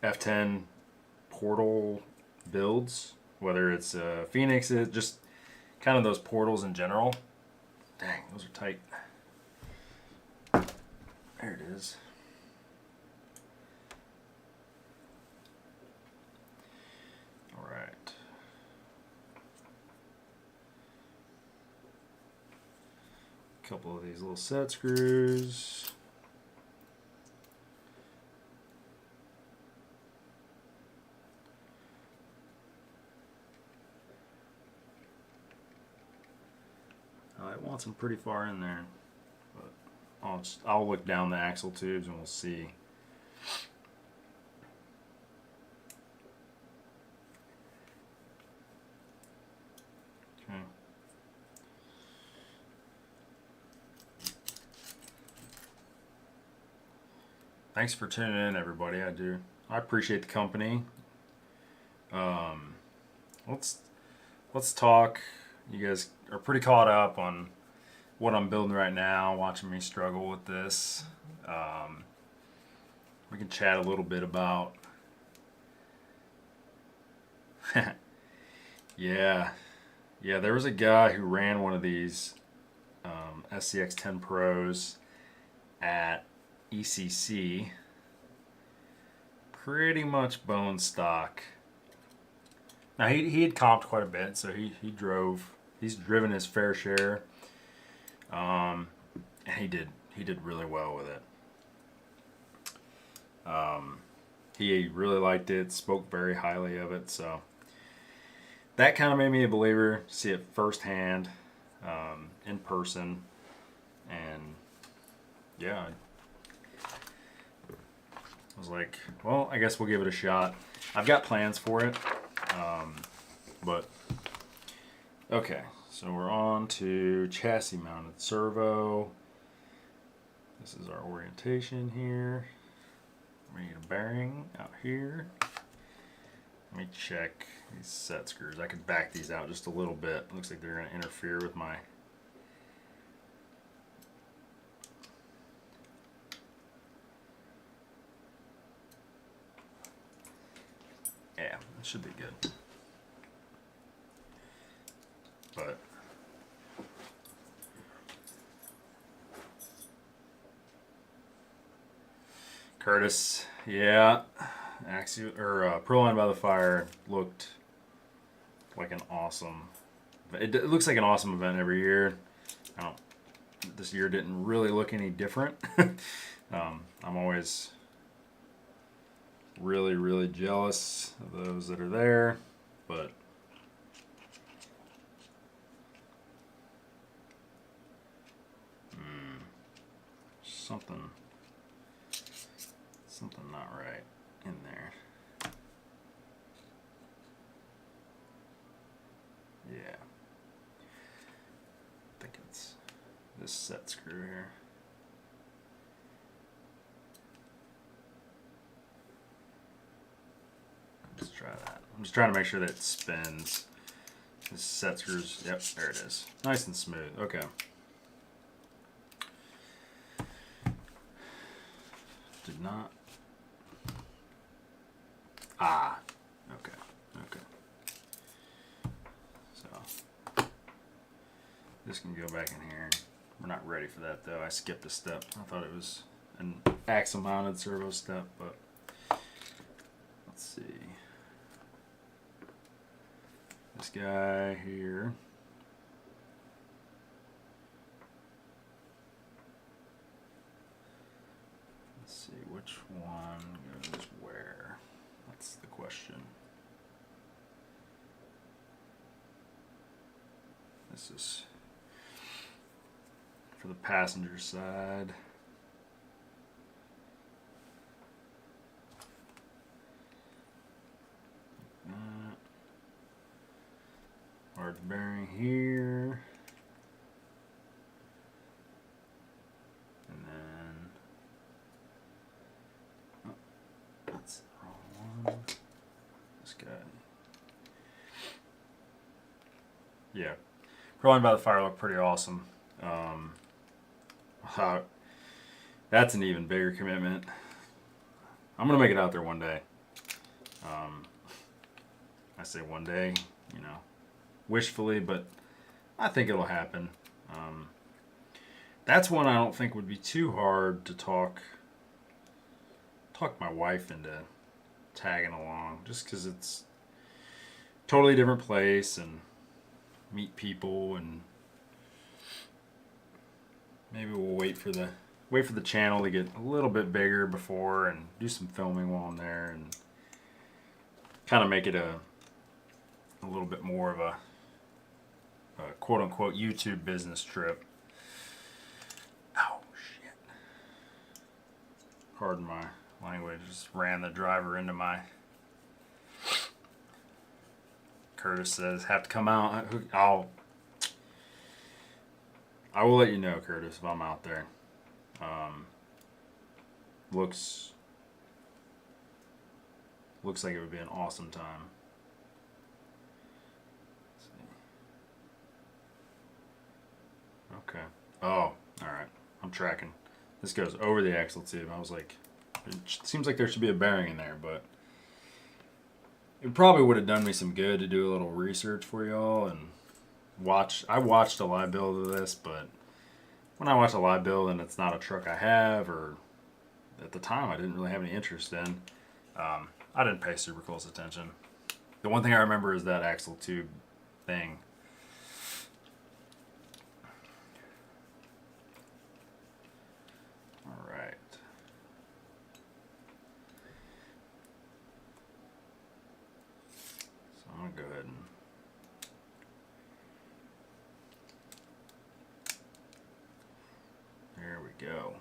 F10 portal builds, whether it's Phoenixes, just kind of those portals in general. Dang, those are tight. There it is. All right. A couple of these little set screws. It wants them pretty far in there, but I'll look down the axle tubes and we'll see. Okay. Thanks for tuning in, everybody. I appreciate the company. Let's talk. You guys are pretty caught up on what I'm building right now, watching me struggle with this. We can chat a little bit about yeah, there was a guy who ran one of these SCX 10 Pros at ECC, pretty much bone stock. Now he had comped quite a bit, so he's driven his fair share, and he did really well with it. He really liked it, spoke very highly of it, so that kind of made me a believer. See it firsthand, in person, and yeah, I was like, well, I guess we'll give it a shot. I've got plans for it. But okay, so we're on to chassis mounted servo. This is our orientation here. We need a bearing out here. Let me check these set screws. I could back these out just a little bit. Looks like they're going to interfere with my yeah, it should be good. But Curtis, yeah, Proline by the Fire looked like an awesome. It looks like an awesome event every year. This year didn't really look any different. I'm always really, really jealous of those that are there, but something not right in there. Yeah, I think it's this set screw here. try that. I'm just trying to make sure that it spins. This set screws, yep, there it is. Nice and smooth, okay. Did not. Ah, okay, okay. So, this can go back in here. We're not ready for that though. I skipped a step. I thought it was an axle mounted servo step, but let's see. This guy here. Let's see which one goes where. That's the question. This is for the passenger side. Large bearing here. And then, oh, that's the wrong one. This guy. Yeah, crawling by the fire looked pretty awesome. That's an even bigger commitment. I'm gonna make it out there one day. I say one day, you know, wishfully, but I think it'll happen. That's one I don't think would be too hard to talk my wife into tagging along, just because it's a totally different place and meet people, and maybe we'll wait for the channel to get a little bit bigger before and do some filming while I'm there and kind of make it a little bit more of a quote-unquote YouTube business trip. Oh shit, pardon my language, just ran the driver into my. Curtis says have to come out. I will let you know, Curtis, if I'm out there. Looks like it would be an awesome time. Okay. Oh, all right. I'm tracking. This goes over the axle tube. I was like, it seems like there should be a bearing in there, but it probably would have done me some good to do a little research for y'all and watch. I watched a live build of this, but when I watch a live build and it's not a truck I have, or at the time I didn't really have any interest in, I didn't pay super close attention. The one thing I remember is that axle tube thing. All right. So I'm gonna go ahead and there we go.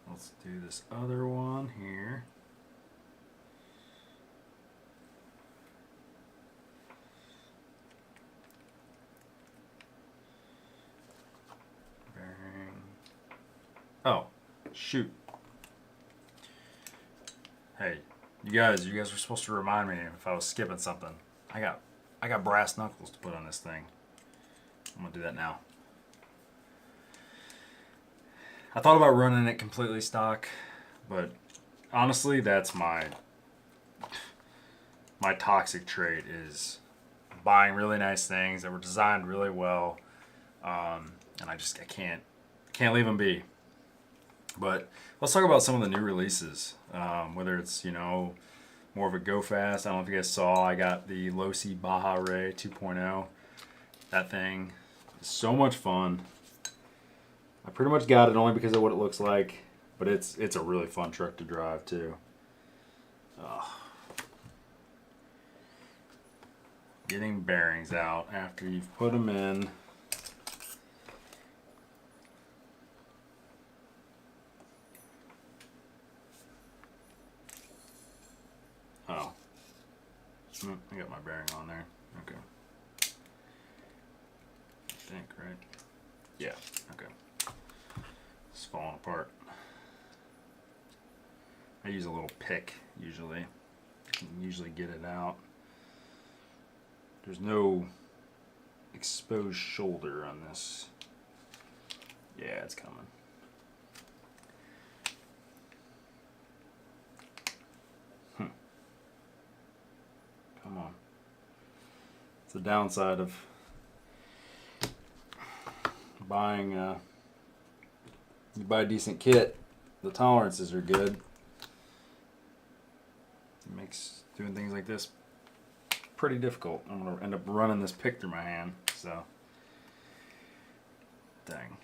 Let's do this other one here. Bearing. Oh, shoot. Hey, you guys were supposed to remind me if I was skipping something. I got brass knuckles to put on this thing. I'm gonna do that now. I thought about running it completely stock, but honestly, that's my toxic trait, is buying really nice things that were designed really well, and I can't leave them be. But let's talk about some of the new releases, whether it's, you know, more of a go fast. I don't know if you guys saw, I got the Losi Baja Ray 2.0. That thing is so much fun. I pretty much got it only because of what it looks like, but it's a really fun truck to drive too. Getting bearings out after you've put them in. Oh, I got my bearing on there. Okay. I think, right? Yeah, okay. It's falling apart. I use a little pick usually. I can usually get it out. There's no exposed shoulder on this. Yeah, it's coming. Come on. It's the downside of buying, you buy a decent kit, the tolerances are good. It makes doing things like this pretty difficult. I'm going to end up running this pick through my hand, so. Dang.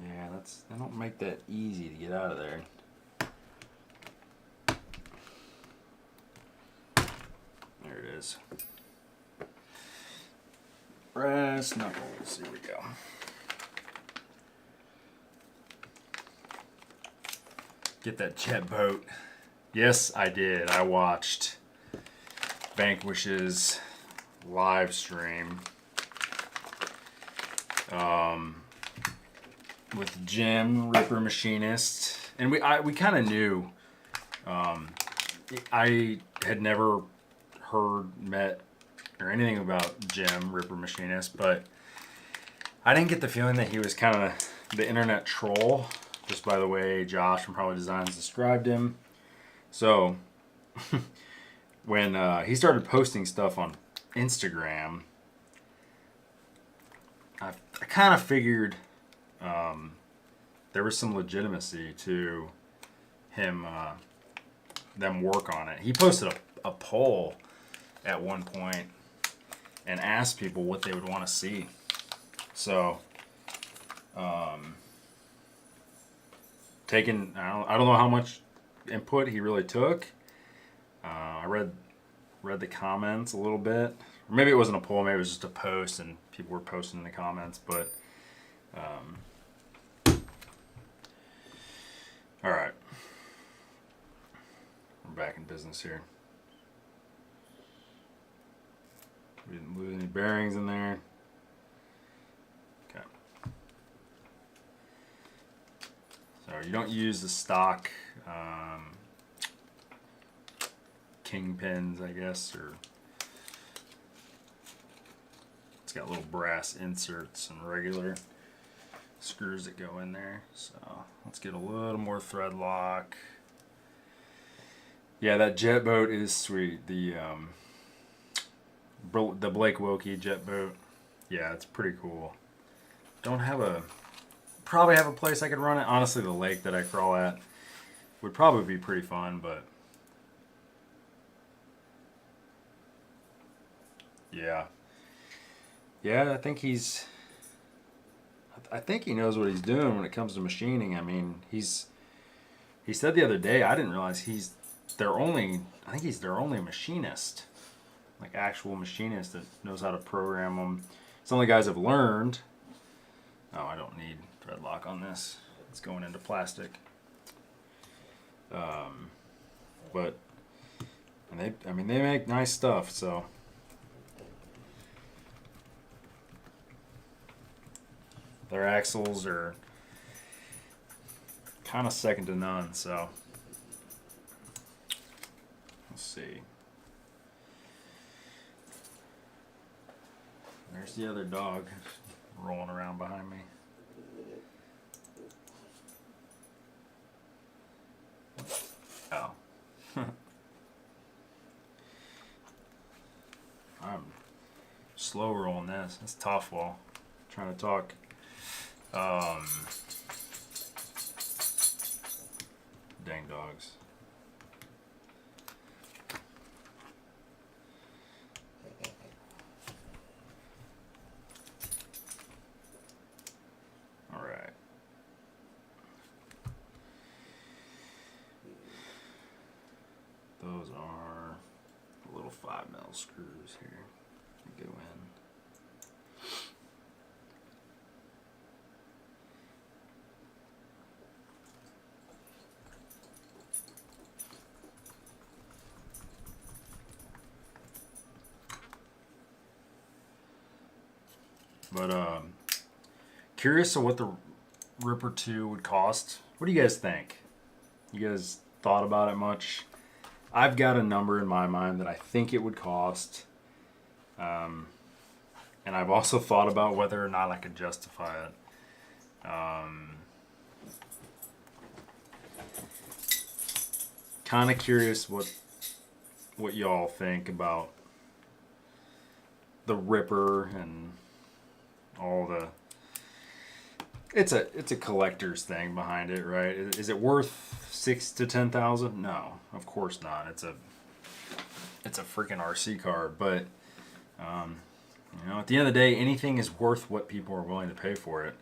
Yeah, they don't make that easy to get out of there. There it is. Brass knuckles, here we go. Get that jet boat. Yes, I did. I watched Vanquish's live stream with Jim, Ripper Machinist, and we kind of knew. I had never met or anything about Jim, Ripper Machinist, but I didn't get the feeling that he was kind of the internet troll, just by the way Josh from Probably Designs described him. So when he started posting stuff on Instagram, I kind of figured there was some legitimacy to him, them work on it. He posted a poll at one point and asked people what they would want to see. So, I don't know how much input he really took. I read the comments a little bit. Or maybe it wasn't a poll, maybe it was just a post and people were posting in the comments, but all right. We're back in business here. We didn't lose any bearings in there. Okay. So you don't use the stock kingpins, I guess, or it's got little brass inserts and regular screws that go in there. So let's get a little more thread lock. Yeah, that jet boat is sweet. The Blake Wilkie jet boat. Yeah, it's pretty cool. Probably have a place I could run it. Honestly, the lake that I crawl at would probably be pretty fun, but yeah. Yeah, I think he knows what he's doing when it comes to machining. I mean, he said the other day, I didn't realize I think he's their only machinist. Like actual machinist that knows how to program them. Some of the guys have learned. Oh, I don't need thread lock on this. It's going into plastic. But they make nice stuff. So their axles are kind of second to none. So let's see. There's the other dog rolling around behind me. Oh. I'm slow rolling this. It's tough while trying to talk. Dang dogs. Those are the little 5mm screws here that go in. But curious of what the Ripper 2 would cost. What do you guys think? You guys thought about it much? I've got a number in my mind that I think it would cost. And I've also thought about whether or not I could justify it. Kind of curious what y'all think about the Ripper and all the. It's a collector's thing behind it, right? Is it worth $6,000 to $10,000? No, of course not. It's a freaking RC car, but you know, at the end of the day, anything is worth what people are willing to pay for it,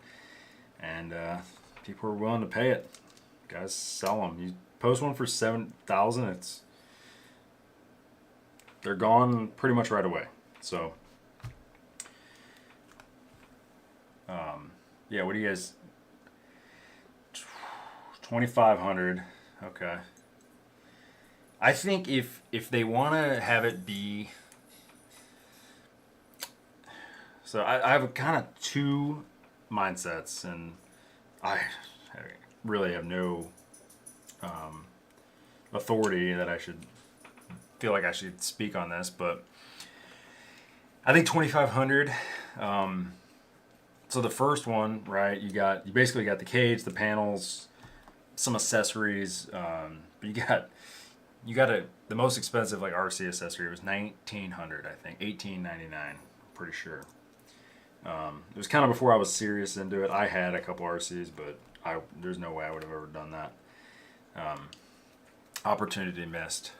and people are willing to pay it. Guys, sell them. You post one for $7,000, they're gone pretty much right away. So, yeah. What do you guys? 2,500. Okay. I think if they want to have it be. So I have kind of two mindsets, and I really have no authority that I should feel like I should speak on this, but I think 2,500. So the first one, right? You basically got the cage, the panels, some accessories, but you got the most expensive like RC accessory was $1,900, I think, $1,899, pretty sure. It was kind of before I was serious into it. I had a couple RCs, but there's no way I would have ever done that. Opportunity missed.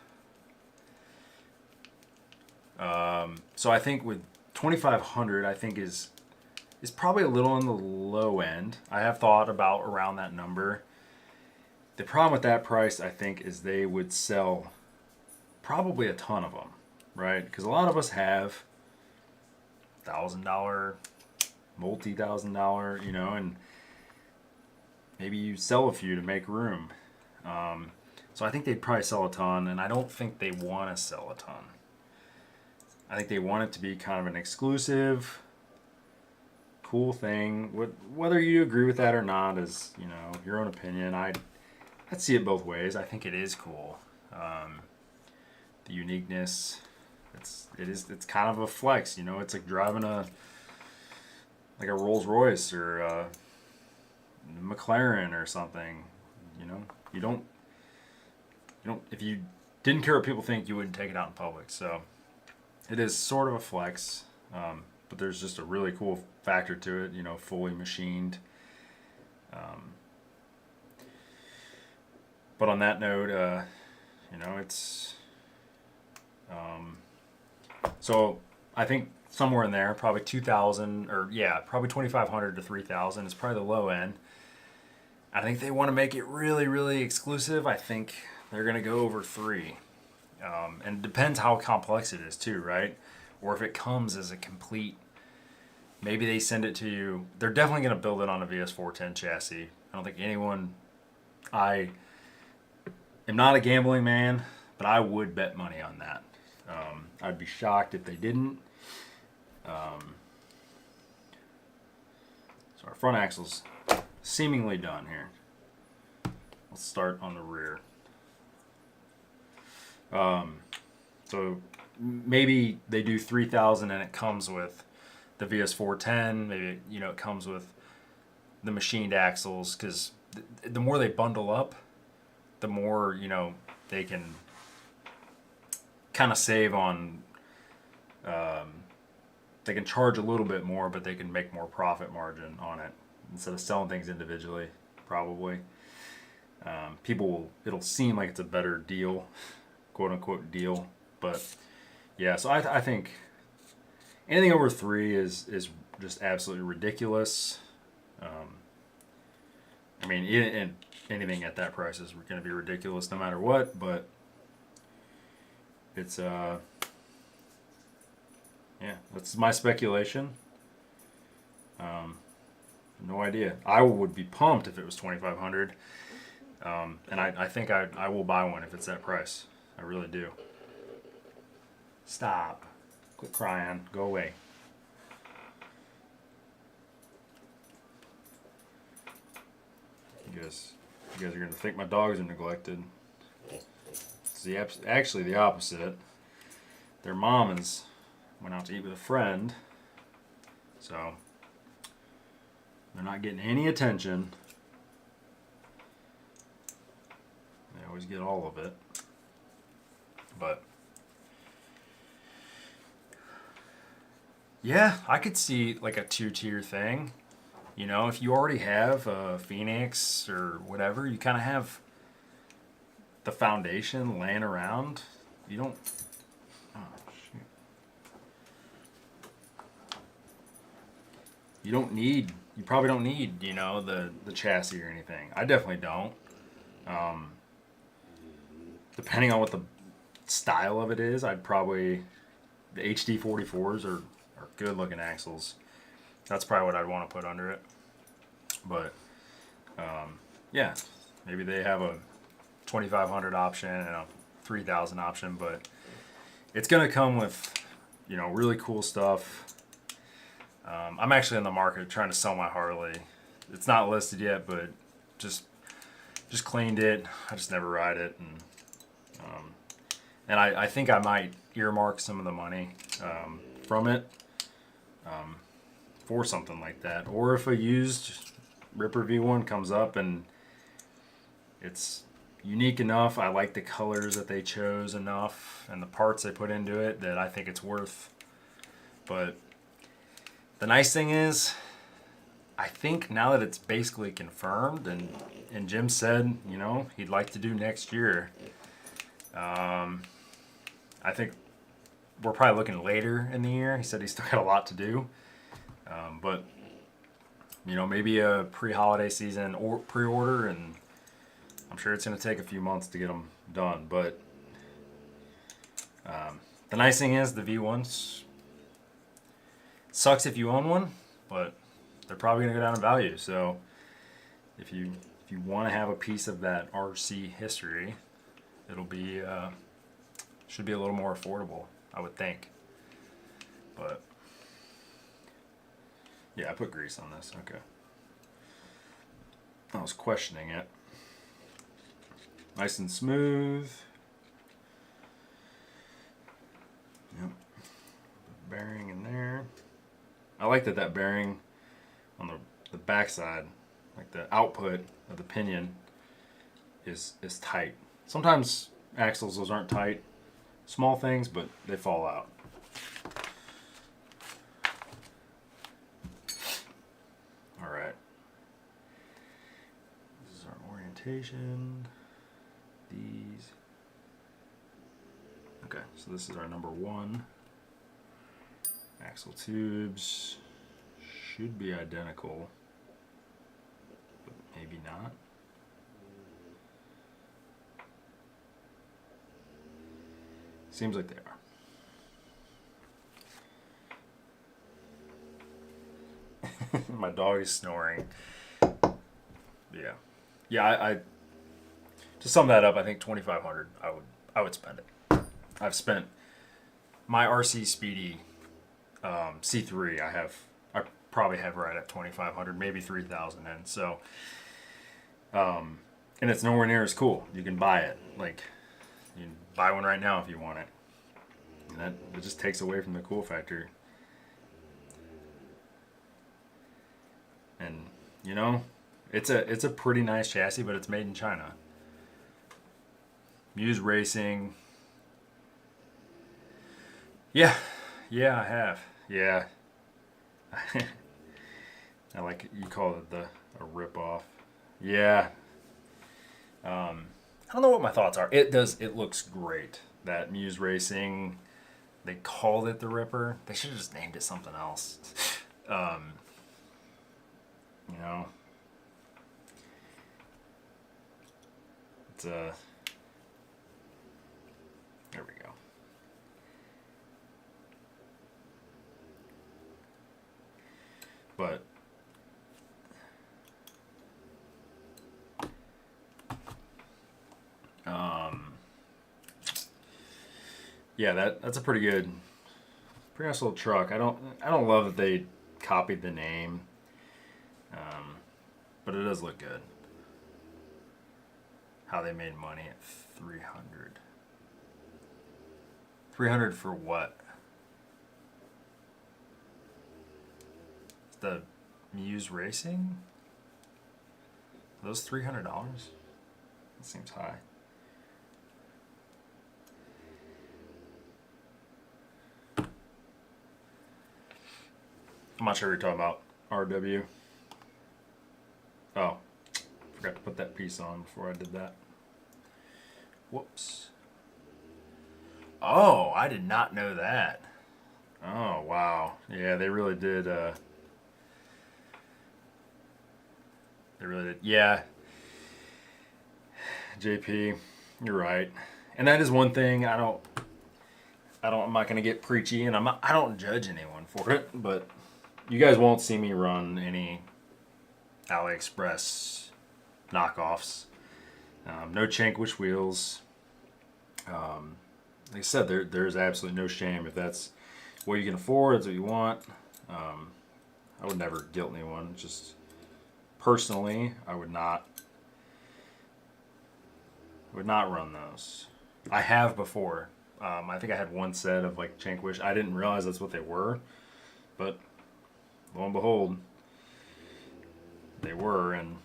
So I think with 2,500, I think is probably a little on the low end. I have thought about around that number. The problem with that price, I think, is they would sell probably a ton of them, right? Because a lot of us have $1,000, multi-$1,000, you know, and maybe you sell a few to make room. So I think they'd probably sell a ton, and I don't think they want to sell a ton. I think they want it to be kind of an exclusive, cool thing. Whether you agree with that or not is, you know, your own opinion. I'd see it both ways. I think it is cool. The uniqueness. It's kind of a flex, you know. It's like driving a Rolls Royce or a McLaren or something. You know, you don't. If you didn't care what people think, you wouldn't take it out in public. So it is sort of a flex, but there's just a really cool factor to it. You know, fully machined. But on that note, you know, it's. So I think somewhere in there, probably 2,000 or probably 2,500 to 3,000 is probably the low end. I think they want to make it really, really exclusive. I think they're going to go over 3. And it depends how complex it is too, right? Or if it comes as a complete, maybe they send it to you. They're definitely going to build it on a VS410 chassis. I don't think anyone, I am not a gambling man, but I would bet money on that. I'd be shocked if they didn't. So our front axle's seemingly done here. Let's start on the rear. So maybe they do 3,000 and it comes with the VS410. Maybe, you know, it comes with the machined axles, because the more they bundle up, the more, you know, they can kind of save on, they can charge a little bit more, but they can make more profit margin on it instead of selling things individually, probably. It'll seem like it's a better deal, quote unquote deal, but yeah, so I think anything over 3 is just absolutely ridiculous. I mean, anything at that price is going to be ridiculous no matter what, but it's yeah, that's my speculation. No idea. I would be pumped if it was 2,500, and I think I will buy one if it's that price. I really do. Stop. Quit crying. Go away. You guys are gonna think my dogs are neglected. It's actually the opposite. Their mom went out to eat with a friend, so they're not getting any attention. They always get all of it, but yeah, I could see like a 2-tier thing. You know, if you already have a Phoenix or whatever, you kind of have the foundation laying around. You don't. Oh shoot. You probably don't need, you know, the chassis or anything. I definitely don't. Depending on what the style of it is, I'd probably, the HD 44s are good looking axles. That's probably what I'd want to put under it. But yeah, maybe they have a 2500 option and a 3000 option, but it's gonna come with, you know, really cool stuff. I'm actually in the market trying to sell my Harley. It's not listed yet, but just cleaned it. I just never ride it, and I think I might earmark some of the money from it for something like that. Or if a used Ripper V1 comes up and it's unique enough, I like the colors that they chose enough and the parts they put into it that I think it's worth. But the nice thing is, I think now that it's basically confirmed, and Jim said, you know, he'd like to do next year, I think we're probably looking later in the year. He said he's still got a lot to do. But, you know, maybe a pre-holiday season or pre-order, and I'm sure it's going to take a few months to get them done. But the nice thing is the V1s, sucks if you own one, but they're probably going to go down in value. So if you want to have a piece of that RC history, it'll be should be a little more affordable, I would think. But yeah, I put grease on this. Okay. I was questioning it. Nice and smooth. Yep. Bearing in there. I like that bearing on the back side, like the output of the pinion is tight. Sometimes axles, those aren't tight. Small things, but they fall out. All right. This is our orientation. These. Okay, so this is our number 1. Axle tubes should be identical, but maybe not. Seems like they are. My dog is snoring. Yeah. I to sum that up, I think 2,500. I would spend it. I've spent my RC Speedy C3. I probably have right at 2,500, maybe 3,000 in. So, and it's nowhere near as cool. You can buy it. Like, you can buy one right now if you want it. And that it just takes away from the cool factor. And you know, it's a pretty nice chassis, but it's made in China. Muse Racing. Yeah, I have. Yeah. I like it. You call it a rip-off. Yeah. I don't know what my thoughts are. It looks great. That Muse Racing, they called it the Ripper. They should have just named it something else. You know, it's there we go. But yeah, that's a pretty nice little truck. I don't love that they copied the name, but it does look good. how they made money at 300. 300 for what? The Muse Racing? Are those $300? That seems high. I'm not sure what you're talking about. RW. Oh, forgot to put that piece on before I did that. Whoops. Oh, I did not know that. Oh, wow. Yeah, they really did. They really did. Yeah. JP, you're right. And that is one thing I'm not going to get preachy, and I don't judge anyone for it, but you guys won't see me run any AliExpress knockoffs. No Chankwich wheels. Like I said, there's absolutely no shame. If that's what you can afford, that's what you want. I would never guilt anyone. Just personally, I would not run those. I have before. I think I had one set of like Chankwich. I didn't realize that's what they were, but lo and behold, they were. And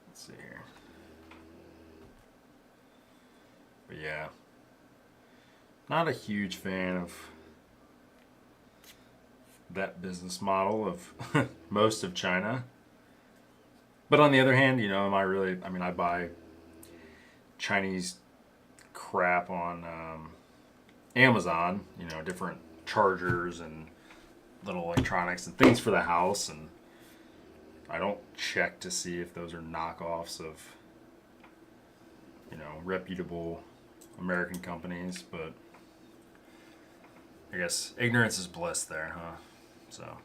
let's see here. But yeah, not a huge fan of that business model of most of China. But on the other hand, am I really? I mean, I buy Chinese crap on Amazon. Different chargers and little electronics and things for the house, and I don't check to see if those are knockoffs of reputable American companies. But I guess ignorance is bliss there, huh? So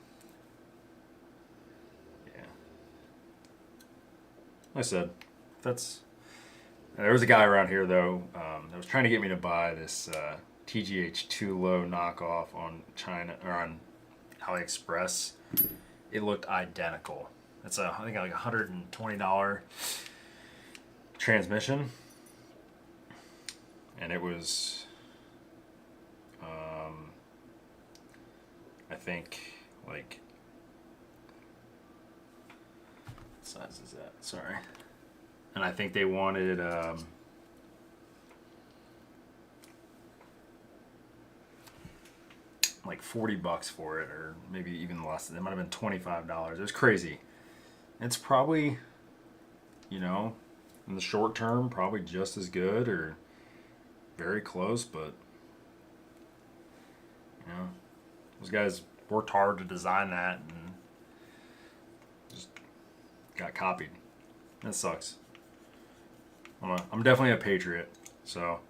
yeah, like I said, there was a guy around here though that was trying to get me to buy this TGH2 low knockoff on China or on AliExpress. It looked identical. It's I think like $120 transmission, and it was I think like what size is that? Sorry. And I think they wanted like $40 for it, or maybe even less. It might have been $25. It was crazy. It's probably, in the short term, probably just as good or very close, but those guys worked hard to design that and just got copied. That sucks. I'm definitely a patriot, so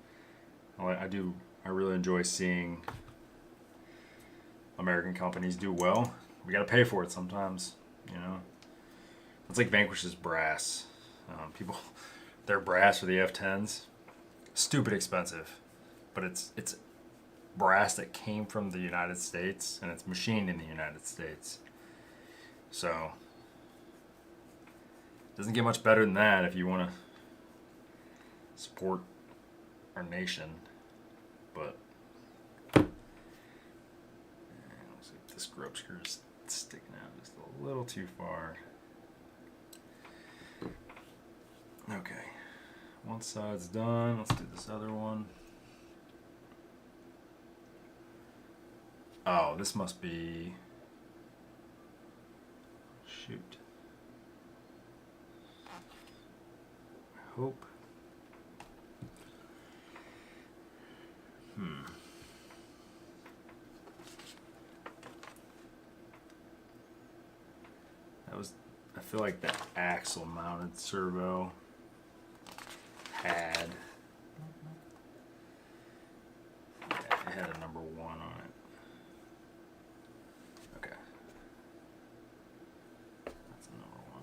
I really enjoy seeing American companies do well. We gotta pay for it sometimes, It's like Vanquish's brass. Their brass for the F10s, stupid expensive, but it's brass that came from the United States and it's machined in the United States. So it doesn't get much better than that if you want to support our nation. But looks like this grub screw is sticking out just a little too far. Okay, one side's done. Let's do this other one. Oh, this must be... Shoot. I hope. I feel like that axle mounted servo had... It had a number 1 on it. Okay. That's a number 1.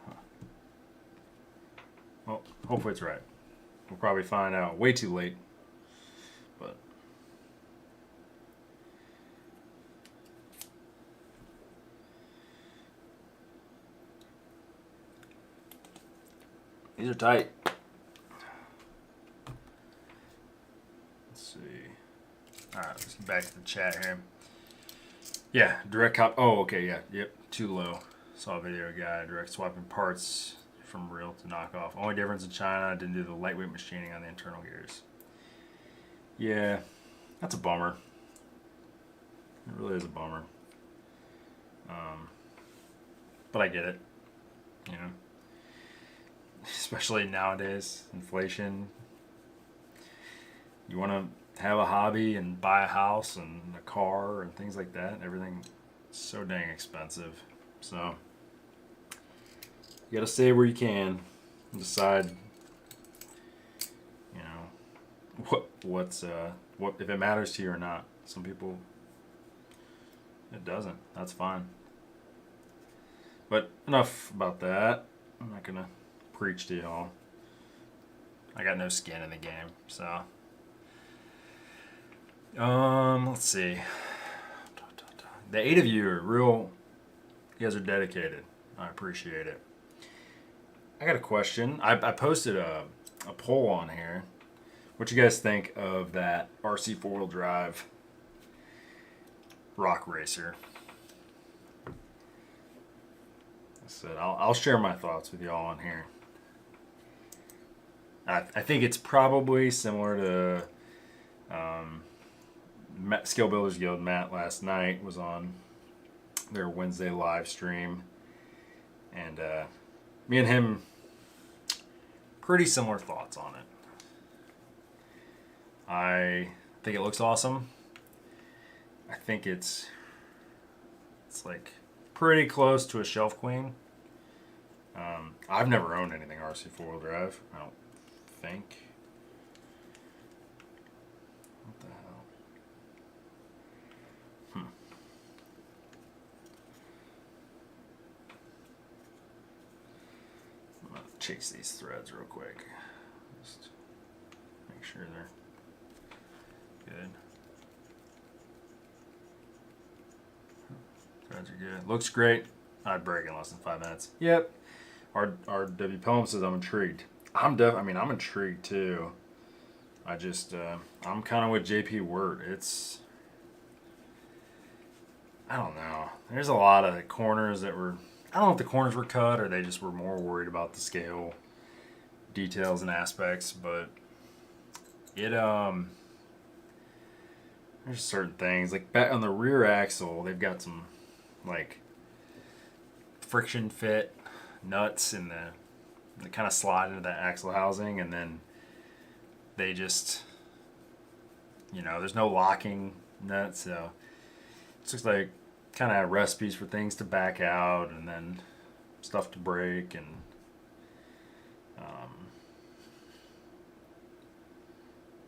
Huh. Well, hopefully it's right. We'll probably find out way too late. But These are tight. Let's see. All right, let's get back to the chat here. Yeah, direct cop. Oh, okay, yeah, yep, too low. Saw a video guy direct swapping parts from real to knockoff. Only difference in China, didn't do the lightweight machining on the internal gears. Yeah, that's a bummer. It really is a bummer. But I get it, you know. Especially nowadays, inflation. You want to have a hobby and buy a house and a car and things like that. Everything is so dang expensive. So you got to save where you can and decide, you know, what if it matters to you or not. Some people it doesn't. That's fine. But enough about that. I'm not gonna preach to y'all. I got no skin in the game, so. Let's see. The 8 of you are real. You guys are dedicated. I appreciate it. I got a question. I posted a poll on here. What you guys think of that RC 4-wheel drive rock racer? I said I'll share my thoughts with y'all on here. I think it's probably similar to Skill Builders Guild. Matt last night was on their Wednesday live stream, and me and him pretty similar thoughts on it. I think it looks awesome. I think it's like pretty close to a shelf queen. I've never owned anything RC 4-wheel drive. I don't think. What the hell? I'm gonna chase these threads real quick. Just make sure they're good. Threads are good. Looks great. I'd break in less than 5 minutes. Yep. RW Pelham says I'm intrigued. I'm intrigued too. I just I'm kind of with JP Wirt. It's I don't know. There's a lot of corners that were I don't know if the corners were cut or they just were more worried about the scale details and aspects, but it there's certain things like back on the rear axle they've got some like friction fit nuts in they kind of slide into that axle housing, and then they just there's no locking nuts, so it looks like kind of recipes for things to back out and then stuff to break, and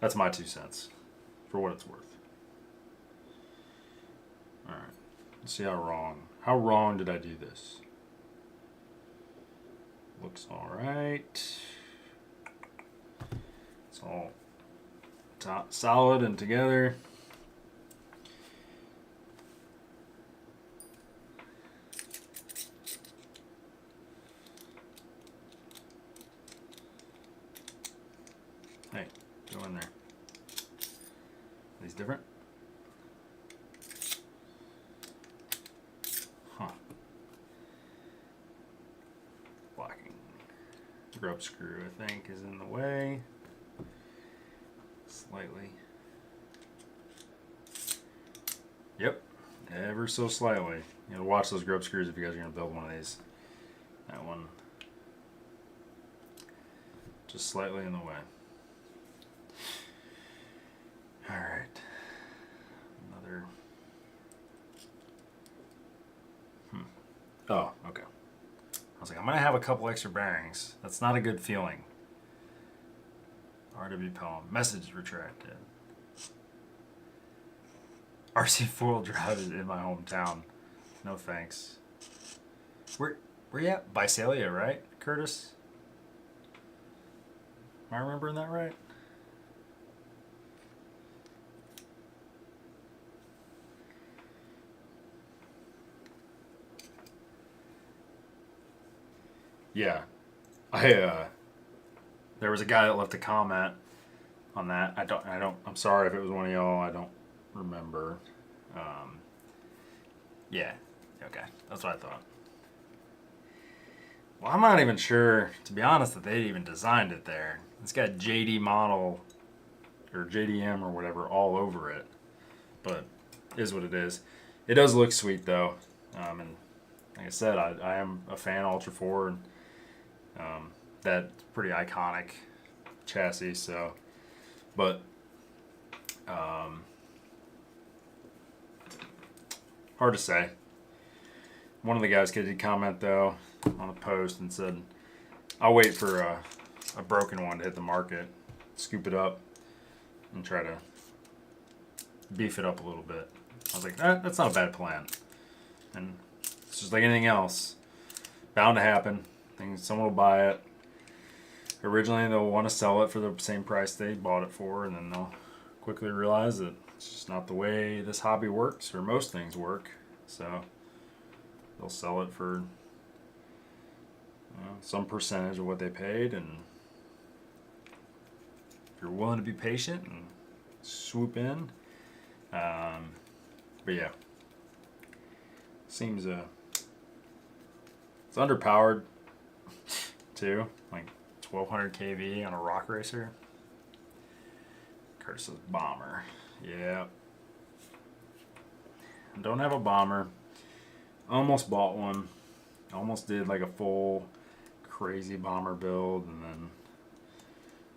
that's my 2 cents for what it's worth. All right, let's see how wrong did I do this. Looks all right. It's all solid and together. Hey, go in there. Are these different? Huh. Blocking. Grub screw, I think, is in the way. Slightly. Yep. Ever so slightly. Watch those grub screws if you guys are going to build one of these. That one just slightly in the way. Alright. Another. Oh, okay. I was like, I'm going to have a couple extra bearings. That's not a good feeling. RW Pelham. Message retracted. RC 4-wheel drive is in my hometown. No thanks. Where you at? Visalia, right, Curtis? Am I remembering that right? Yeah. there was a guy that left a comment on that. I'm sorry if it was one of y'all. I don't remember. Yeah. Okay. That's what I thought. Well, I'm not even sure, to be honest, that they even designed it there. It's got JD model or JDM or whatever all over it. But it is what it is. It does look sweet though. And like I said, I am a fan of Ultra 4. And, that's pretty iconic chassis. So, but hard to say. One of the guys did comment though on a post and said, "I'll wait for a broken one to hit the market, scoop it up, and try to beef it up a little bit." I was like, that's not a bad plan. And it's just like anything else, bound to happen. Someone will buy it. Originally, they'll want to sell it for the same price they bought it for, and then they'll quickly realize that it's just not the way this hobby works, or most things work. So they'll sell it for some percentage of what they paid, and if you're willing to be patient and swoop in, but yeah, seems it's underpowered too, like 1200 kV on a rock racer. Curtis says bomber. Yeah. Don't have a bomber. Almost bought one. Almost did like a full crazy bomber build, and then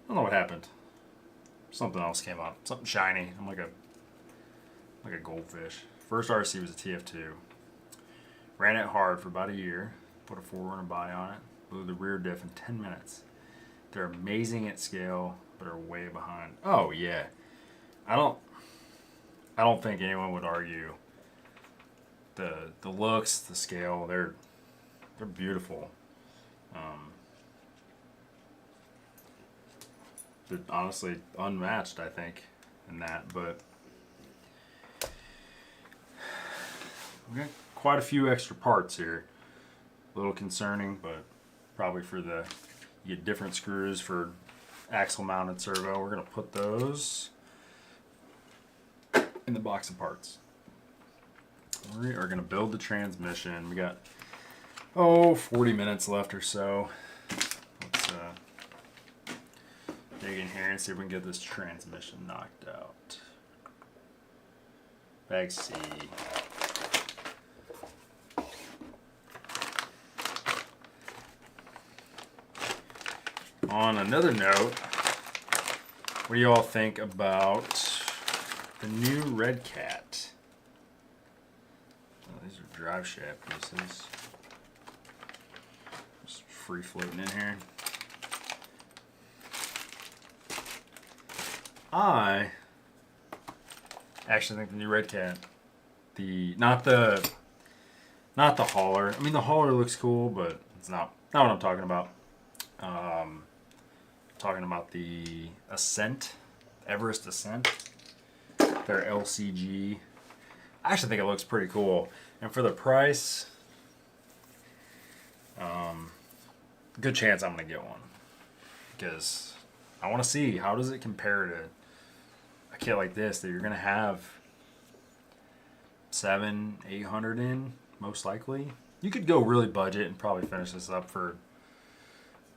I don't know what happened. Something else came up. Something shiny. I'm like a goldfish. First RC was a TF2. Ran it hard for about a year. Put a 4-runner body on it. Blew the rear diff in 10 minutes. They're amazing at scale, but are way behind. Oh yeah. I don't think anyone would argue the looks, the scale, they're beautiful. They're honestly unmatched, I think, in that, but we got quite a few extra parts here. A little concerning, but probably for you get different screws for axle mounted servo. We're gonna put those in the box of parts. We are gonna build the transmission. We got 40 minutes left or so. Let's dig in here and see if we can get this transmission knocked out. Bag C. On another note, what do you all think about the new Red Cat? Oh, these are drive shaft pieces. Just free floating in here. I actually think the new Red Cat, not the hauler. I mean, the hauler looks cool, but it's not what I'm talking about. Talking about the Ascent, Everest Ascent, their LCG. I actually think it looks pretty cool, and for the price, good chance I'm gonna get one, because I want to see how does it compare to a kit like this that you're gonna have 700-800 in, most likely. You could go really budget and probably finish this up for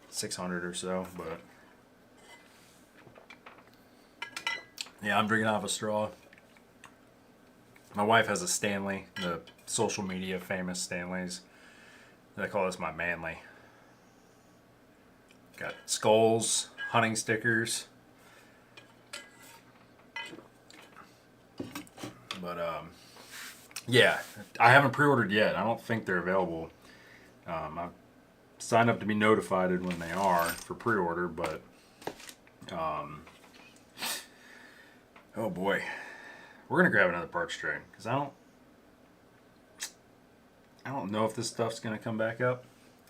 600 or so, but yeah, I'm drinking off a straw. My wife has a Stanley, the social media famous Stanleys. I call this my manly. Got skulls, hunting stickers. But yeah, I haven't pre-ordered yet. I don't think they're available. I've signed up to be notified when they are for pre-order, but oh boy, we're gonna grab another parts tray, because I don't know if this stuff's gonna come back up.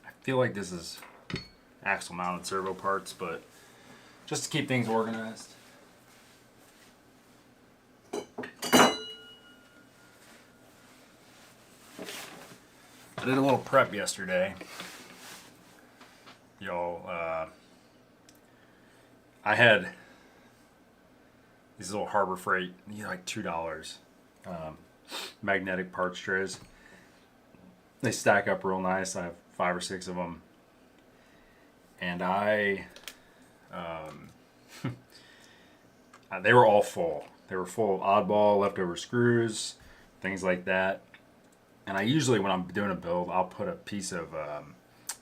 I feel like this is axle mounted servo parts, but just to keep things organized. I did a little prep yesterday. Y'all I had these little Harbor Freight, like $2, magnetic parts trays. They stack up real nice. I have 5 or 6 of them, and they were all full. They were full of oddball, leftover screws, things like that. And I usually, when I'm doing a build, I'll put a piece of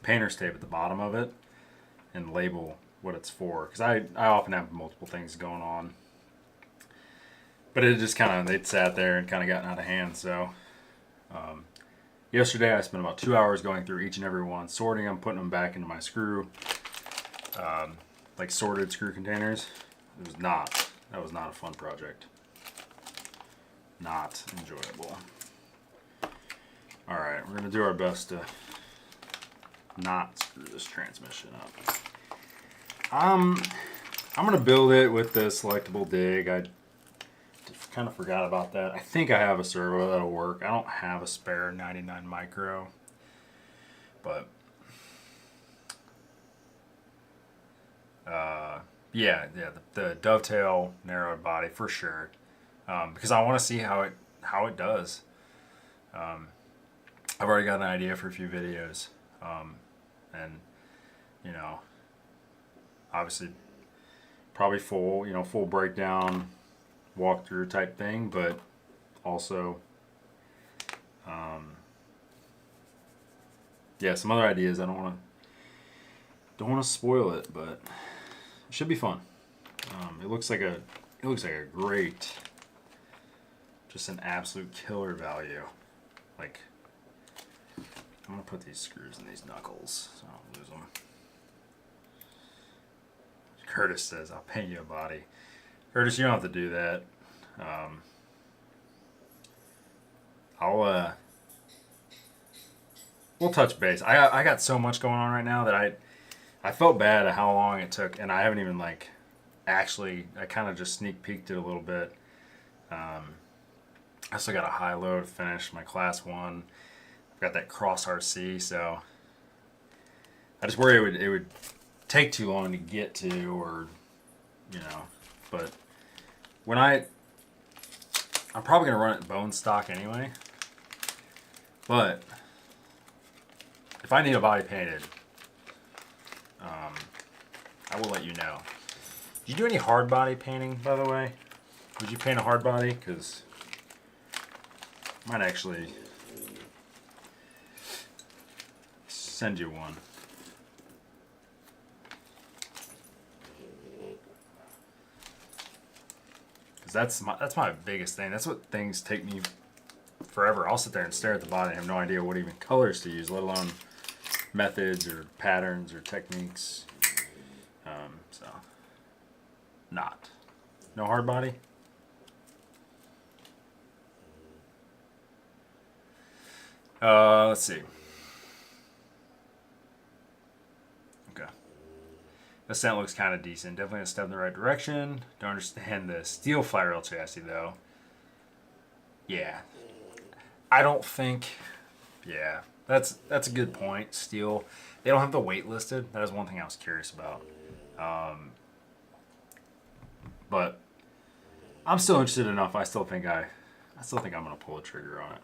painter's tape at the bottom of it and label what it's for, because I often have multiple things going on. But it just they'd sat there and kind of gotten out of hand. So yesterday I spent about 2 hours going through each and every one, sorting them, putting them back into my screw, like sorted screw containers. That was not a fun project. Not enjoyable. Alright, we're going to do our best to not screw this transmission up. I'm going to build it with the selectable dig. I kind of forgot about that. I think I have a servo that'll work. I don't have a spare 99 micro, but yeah, the dovetail narrowed body for sure, because I want to see how it does. I've already got an idea for a few videos, and obviously probably full breakdown walkthrough type thing, but also yeah, some other ideas. I don't want to spoil it, but it should be fun. It looks like a great, just an absolute killer value. Like, I'm gonna put these screws in these knuckles so I don't lose them. Curtis says, "I'll paint you a body." Curtis, you don't have to do that. We'll touch base. I got so much going on right now that I felt bad at how long it took, and I haven't even I kind of just sneak peeked it a little bit. I still got a high load to finish my class 1. I've got that cross RC, so I just worry it would take too long to get to, or but when I'm probably gonna run it bone stock anyway, but if I need a body painted, I will let you know. Did you do any hard body painting, by the way? Would you paint a hard body? Because I might actually send you one. Because that's my biggest thing. That's what things take me forever. I'll sit there and stare at the body and have no idea what even colors to use, let alone methods or patterns or techniques. So, no hard body. Let's see. Okay. The scent looks kind of decent. Definitely a step in the right direction. Don't understand the steel flat rail chassis though. Yeah. I don't think. Yeah. That's a good point. Steel. They don't have the weight listed. That is one thing I was curious about. But I'm still interested enough. I still think I'm gonna pull the trigger on it.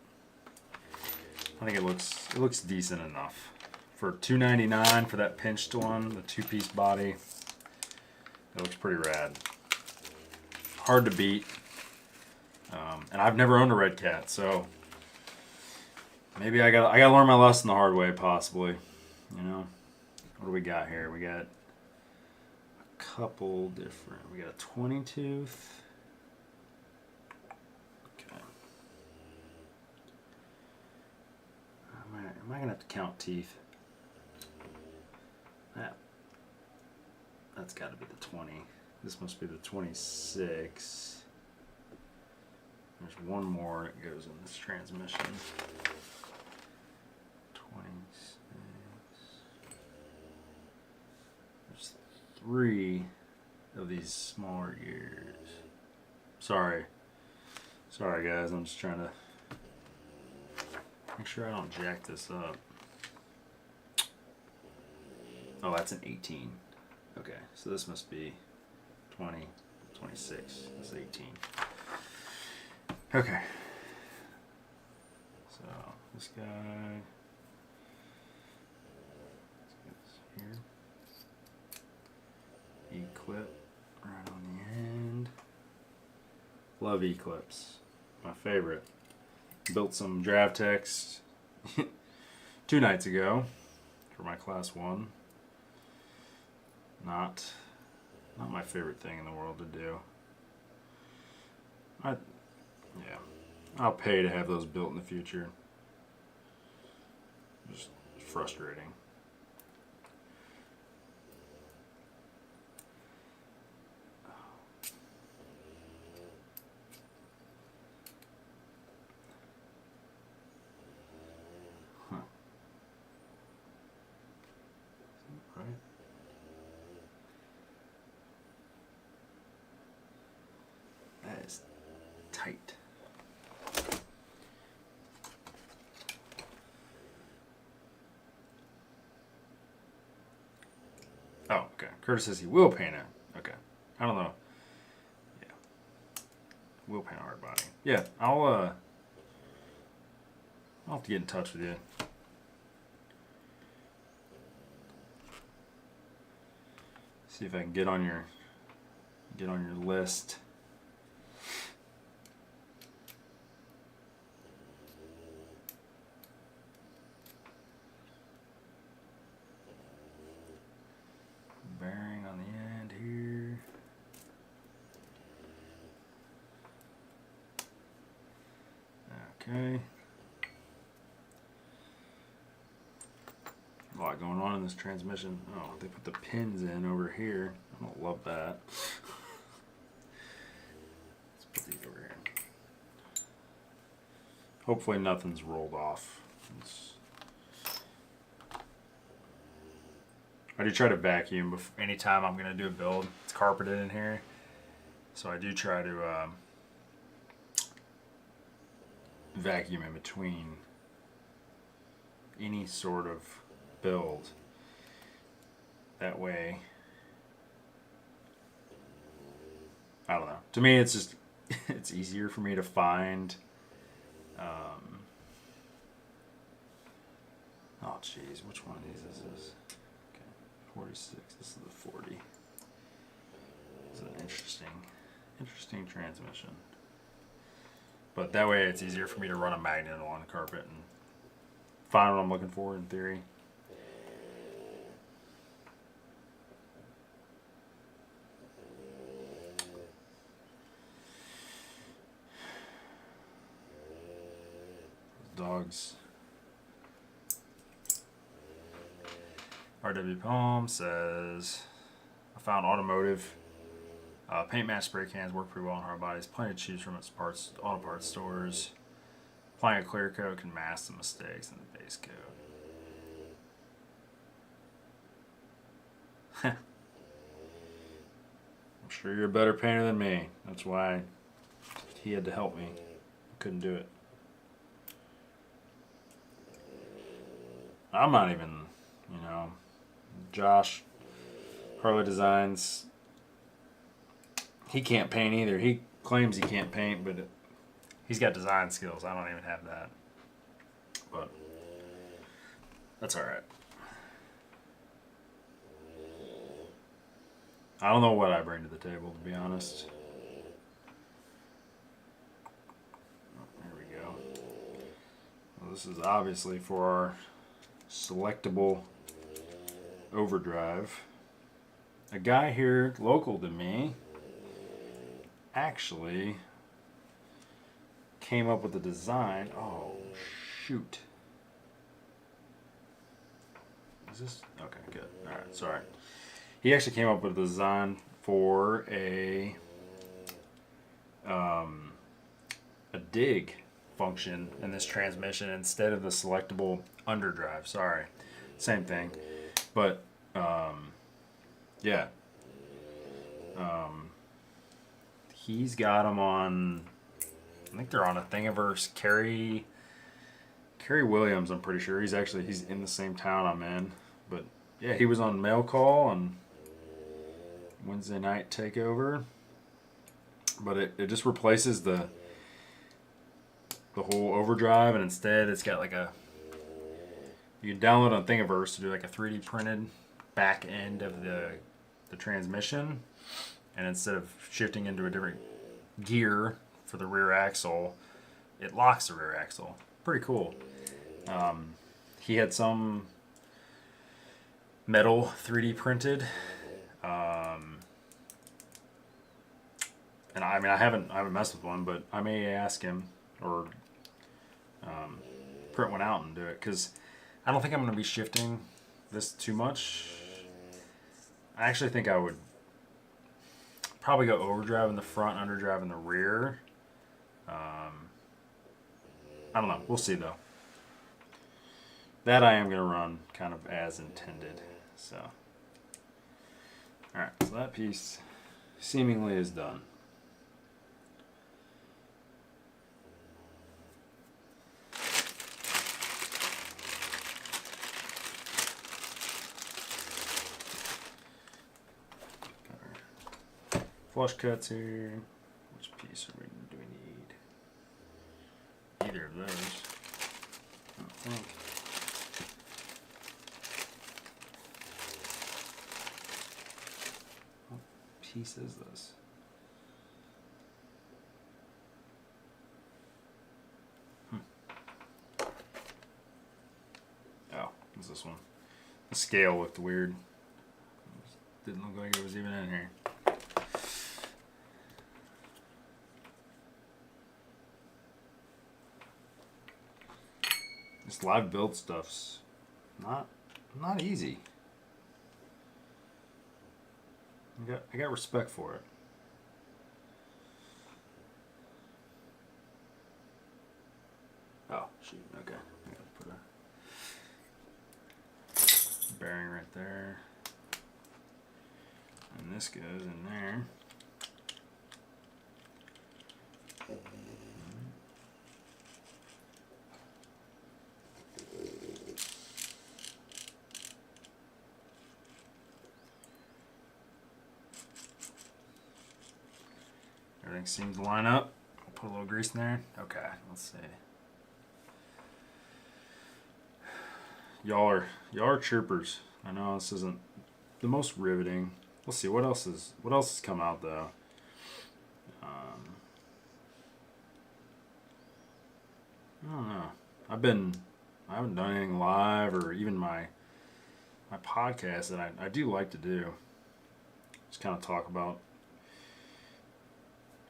I think it looks decent enough for $2.99 for that pinched one, the 2-piece body. It looks pretty rad. Hard to beat. And I've never owned a Red Cat, so maybe I gotta learn my lesson the hard way, possibly. What do we got here? We got a couple different. We got a 20 tooth. Okay. Am I gonna have to count teeth? That's got to be the 20. This must be the 26. There's one more that goes in this transmission. 26. There's 3 of these smaller gears. Sorry guys, I'm just trying to make sure I don't jack this up. Oh, that's an 18. Okay, so this must be 20, 26. That's 18. Okay. So this guy. Let's get this here. E-clip right on the end. Love E-clips. My favorite. Built some draft text 2 nights ago for my class 1. Not my favorite thing in the world to do. I'll pay to have those built in the future. Just frustrating. Right? That is tight. Oh, okay. Curtis says he will paint it. Okay. I don't know. Yeah. We'll paint a hard body. Yeah, I'll have to get in touch with you. See if I can get on your list. Bearing on the end here. Okay. A lot going on in this transmission. Oh, they put the pins in over here. I don't love that. Let's put these over here. Hopefully nothing's rolled off. I do try to vacuum before, anytime I'm going to do a build. It's carpeted in here. So I do try to vacuum in between any sort of build. That way, I don't know. To me, it's just, it's easier for me to find. Oh, geez, which one of these is this? 46. This is the 40. This is an interesting transmission. But that way it's easier for me to run a magnet along the carpet and find what I'm looking for in theory. Dogs. RW Palm says, I found automotive paint match spray cans work pretty well on hard bodies. Plenty to choose from its auto parts stores. Applying a clear coat can mask the mistakes in the base coat. I'm sure you're a better painter than me. That's why he had to help me. I couldn't do it. I'm not even, Josh, Harley Designs, he can't paint either. He claims he can't paint, but he's got design skills. I don't even have that. But that's alright. I don't know what I bring to the table, to be honest. There we go. Well, this is obviously for our selectable overdrive. A guy here local to me actually came up with a design. Oh, shoot. Is this? Okay, good. Alright, sorry. He actually came up with a design for a dig function in this transmission instead of the selectable underdrive. Sorry, same thing, but yeah, he's got them on. I think they're on a Thingiverse. Kerry Williams, I'm pretty sure. He's in the same town I'm in, but yeah, he was on mail call and Wednesday night takeover. But it just replaces the whole overdrive, and instead it's got like a, you can download on Thingiverse to do like a 3D printed back end of the transmission, and instead of shifting into a different gear for the rear axle, it locks the rear axle. Pretty cool. He had some metal 3D printed, and I mean I haven't messed with one, but I may ask him or print one out and do it, because I don't think I'm going to be shifting this too much. I actually think I would probably go overdrive in the front, underdrive in the rear. I don't know. We'll see though. That I am going to run kind of as intended. So, alright, so that piece seemingly is done. Flush cuts here. Which piece do we need? Either of those. I don't think. What piece is this? Oh, it's this one. The scale looked weird. Didn't look like it was even in here. This live build stuff's not easy. I got respect for it. Oh shoot! Okay, I gotta put a bearing right there, and this goes in there. Everything seems to line up. I'll put a little grease in there. Okay, let's see. Y'all are chirpers. I know this isn't the most riveting. Let's see what else has come out though. I don't know. I haven't done anything live or even my podcast that I do like to do. Just kind of talk about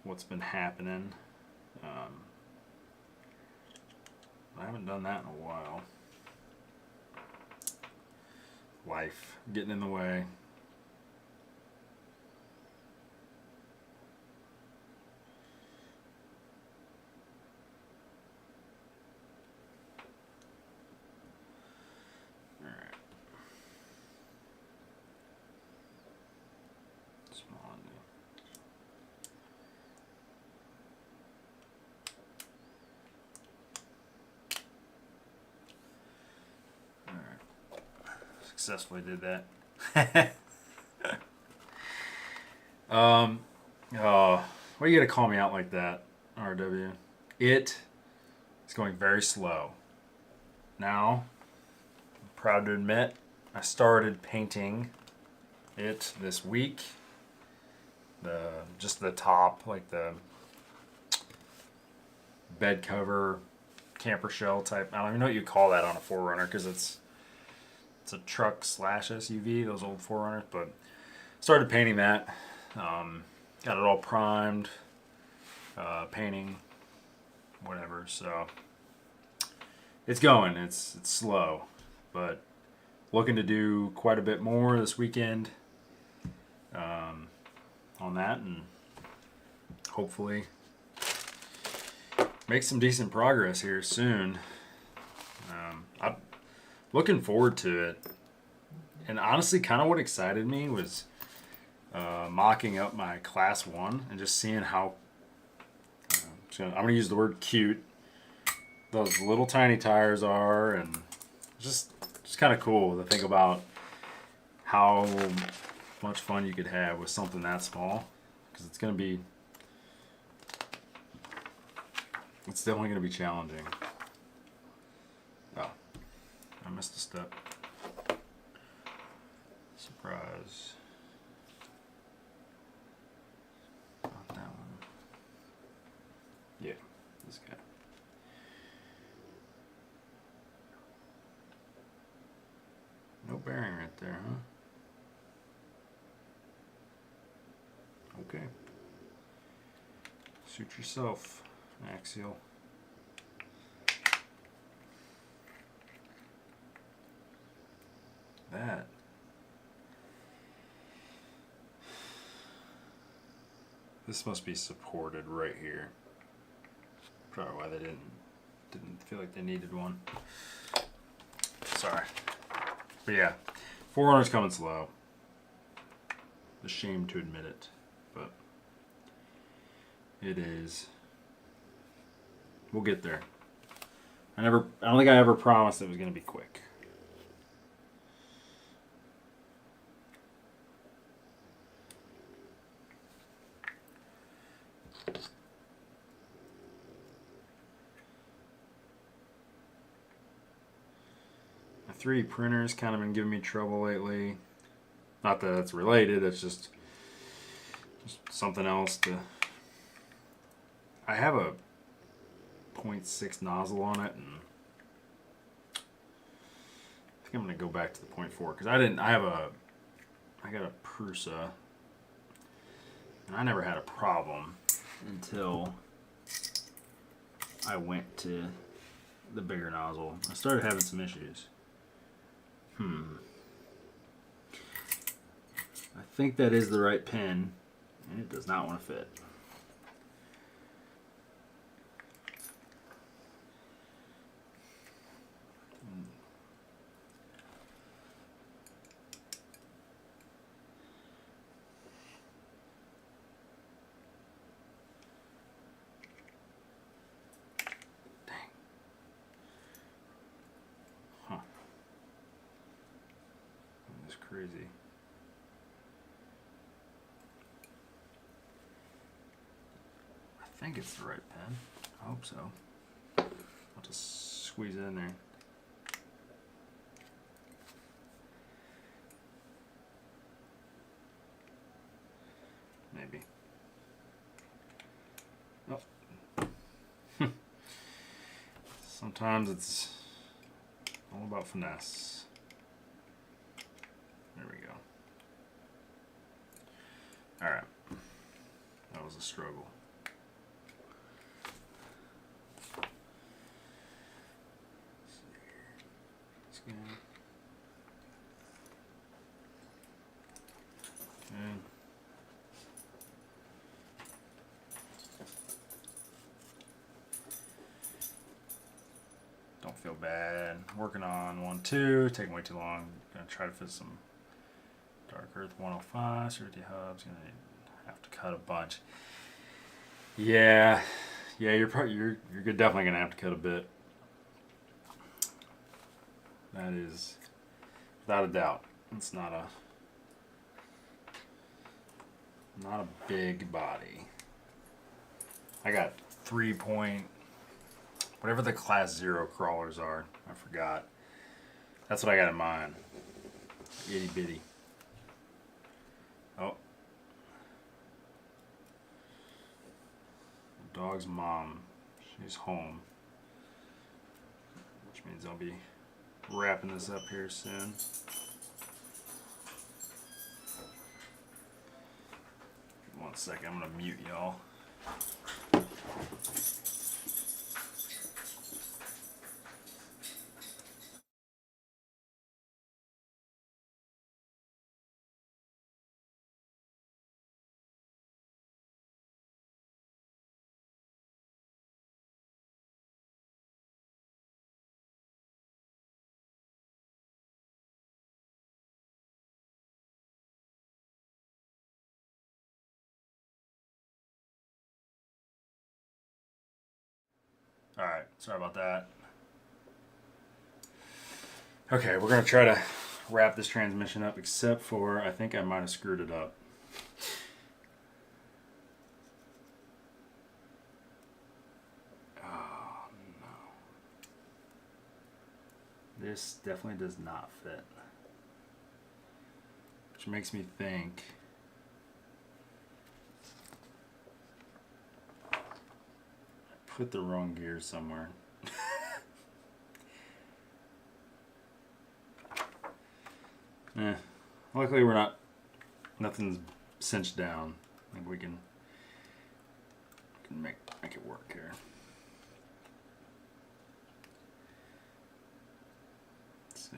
what's been happening. I haven't done that in a while. Life getting in the way. Successfully did that. Why are you gonna call me out like that, RW? It is going very slow. Now, I'm proud to admit, I started painting it this week. Just the top, like the bed cover, camper shell type. I don't even know what you call that on a 4Runner, because it's a truck / SUV, those old 4Runners, but started painting that. Got it all primed, painting, whatever. So it's going. It's slow, but looking to do quite a bit more this weekend on that, and hopefully make some decent progress here soon. I'm looking forward to it, and honestly, kind of what excited me was mocking up my Class 1 and just seeing how I'm going to use the word cute those little tiny tires are, and just kind of cool to think about how much fun you could have with something that small, because it's definitely going to be challenging. Oh, I missed a step. Surprise. Not that one. Yeah, this guy. No bearing right there, huh? Okay. Suit yourself, Axial. That. This must be supported right here. Probably why they didn't feel like they needed one. Sorry. But yeah, Forerunner's coming slow. A shame to admit it, but it is. We'll get there. I don't think I ever promised it was going to be quick. My 3D printer's kind of been giving me trouble lately. Not that it's related, it's just something else to... I have a 0.6 nozzle on it, and I think I'm going to go back to the 0.4, because I got a Prusa, and I never had a problem until I went to the bigger nozzle. I started having some issues. I think that is the right pin, and it does not want to fit. Dang. Huh. That's crazy. I think it's the right pen. I hope so. I'll just squeeze it in there. Maybe. Oh. Sometimes it's all about finesse. There we go. Alright. That was a struggle. And don't feel bad. Working on 1.2, taking way too long. Gonna try to fit some Dark Earth 105, Security Hubs. Gonna have to cut a bunch. Yeah, you're definitely gonna have to cut a bit. That is, without a doubt, it's not a big body. I got 3 point, whatever the class 0 crawlers are. I forgot. That's what I got in mind. Itty bitty. Oh. The dog's mom. She's home. Which means I'll be wrapping this up here soon. One second, I'm gonna mute y'all. Alright, sorry about that. Okay, we're going to try to wrap this transmission up, except for I think I might have screwed it up. Oh no. This definitely does not fit. Which makes me think I put the wrong gear somewhere. Luckily nothing's cinched down. I think we can make it work here. Let's see.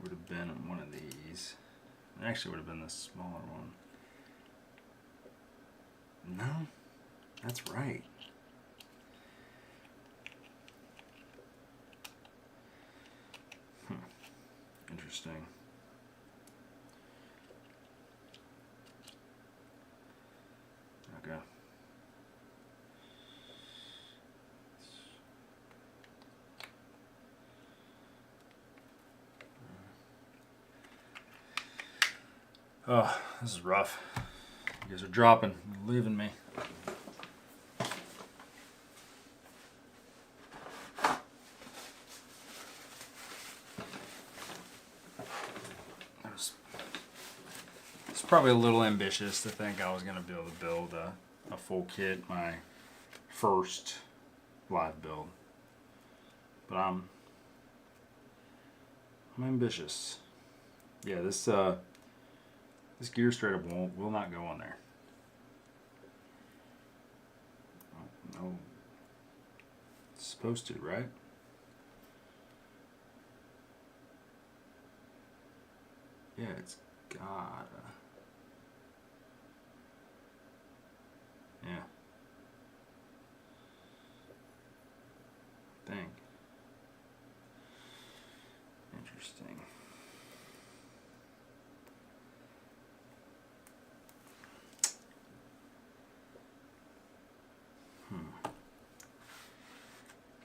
Would have been on one of these. It actually would have been the smaller one. No, that's right. Interesting. Okay. Oh, this is rough. You guys are dropping, leaving me. It's probably a little ambitious to think I was going to be able to build a full kit, my first live build. But I'm ambitious. Yeah, this gear straight up will not go on there. Oh, no. It's supposed to, right? Yeah, it's gotta. Yeah. I think. Interesting.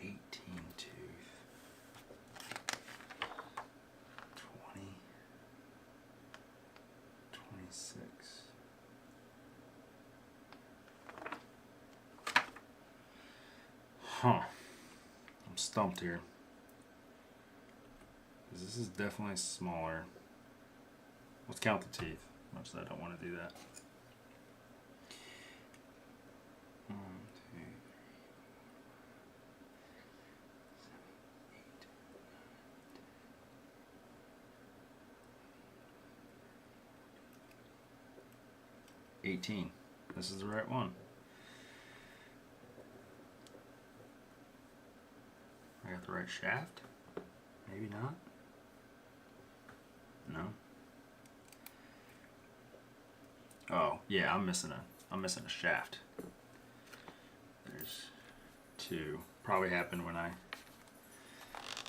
18 tooth. 20. 26. Huh. I'm stumped here. This is definitely smaller. Let's count the teeth. Much as I don't want to do that. 1, 2, 3, 4, 5, 6, 7, 8. 18. This is the right one. I got the right shaft? Maybe not. No. Oh, yeah, I'm missing a shaft. There's 2. Probably happened when I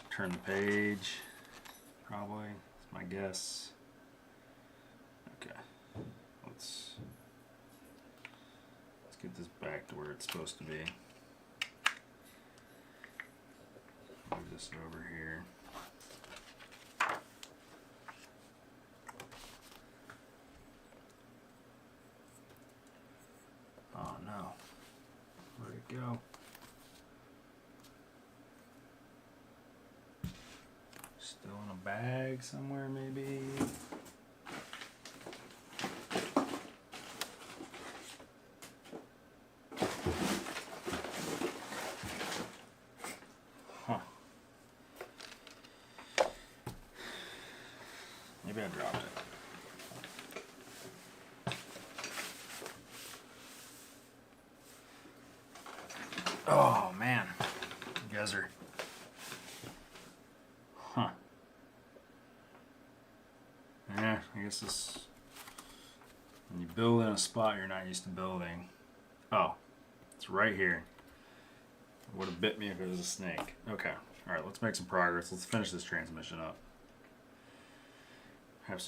turned the page. Probably. That's my guess. Okay. Let's get this back to where it's supposed to be. Move this over here. Oh no. Where'd it go? Still in a bag somewhere, maybe? Huh. Maybe I dropped it. Oh man, you guys are, huh? Yeah, I guess this, when you build in a spot you're not used to building. Oh, it's right here. It would have bit me if it was a snake. Okay, all right, let's make some progress. Let's finish this transmission up. Have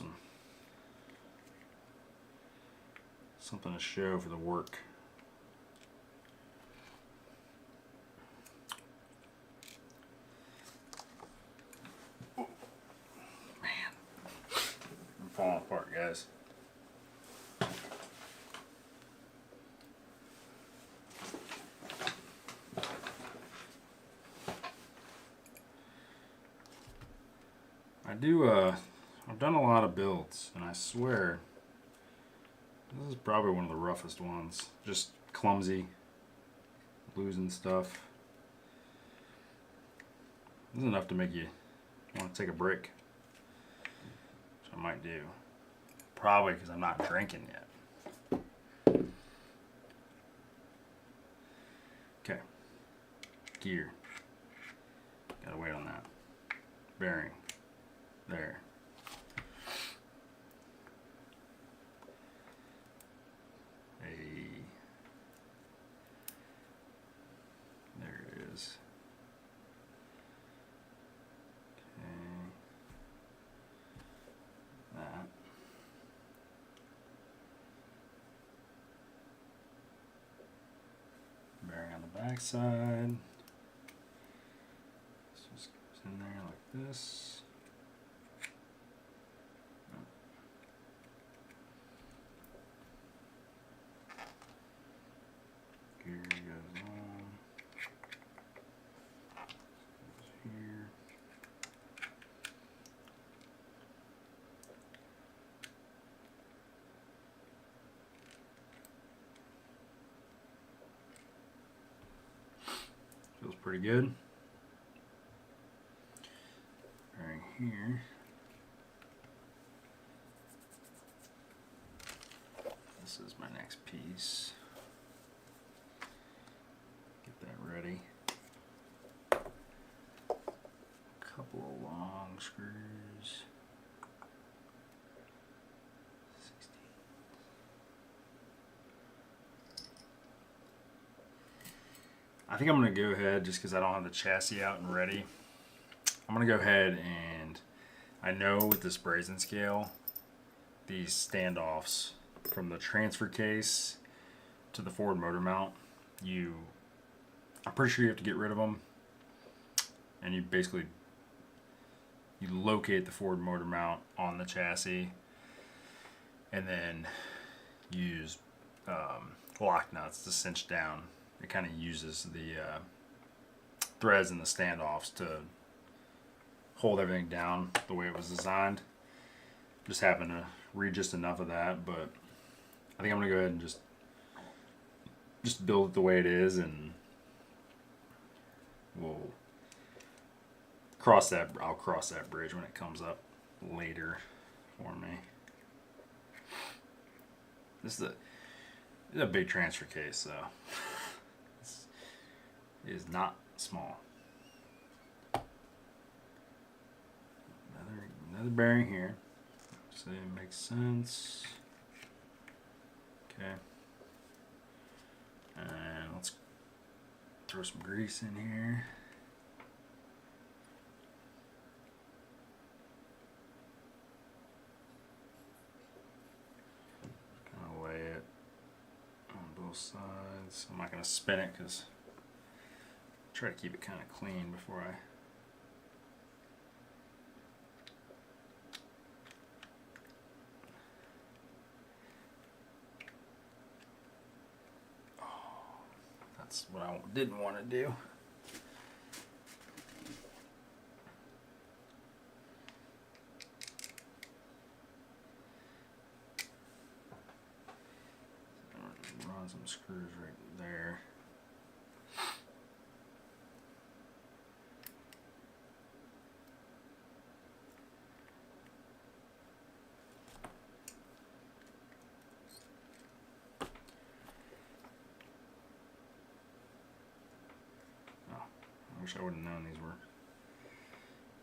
something to show for the work. I've done a lot of builds, and I swear this is probably one of the roughest ones. Just clumsy, losing stuff. This is enough to make you want to take a break, which I might do. Probably because I'm not drinking yet. Okay. Gear. Gotta wait on that. Bearing. There. There it is. Okay. That. Bearing on the back side. This just goes in there like this. Gear goes on. Goes here. Feels pretty good. Right here. This is my next piece. Get that ready. Couple of long screws. 16. I think I'm going to go ahead, just because I don't have the chassis out and ready. I'm going to go ahead and, I know with this brazen scale, these standoffs from the transfer case to the forward motor mount, I'm pretty sure you have to get rid of them, and you locate the forward motor mount on the chassis, and then use lock nuts to cinch down. It kind of uses the threads and the standoffs to hold everything down the way it was designed. Just happened to read just enough of that, but I think I'm gonna go ahead and just build it the way it is, and we'll cross that. I'll cross that bridge when it comes up later for me. This is a big transfer case, so it is not small. Another bearing here. So it makes sense. Okay. And let's throw some grease in here. Kind of lay it on both sides. I'm not going to spin it because I try to keep it kind of clean before I. That's what I didn't want to do. Run some screws right there. I wish I would have known these were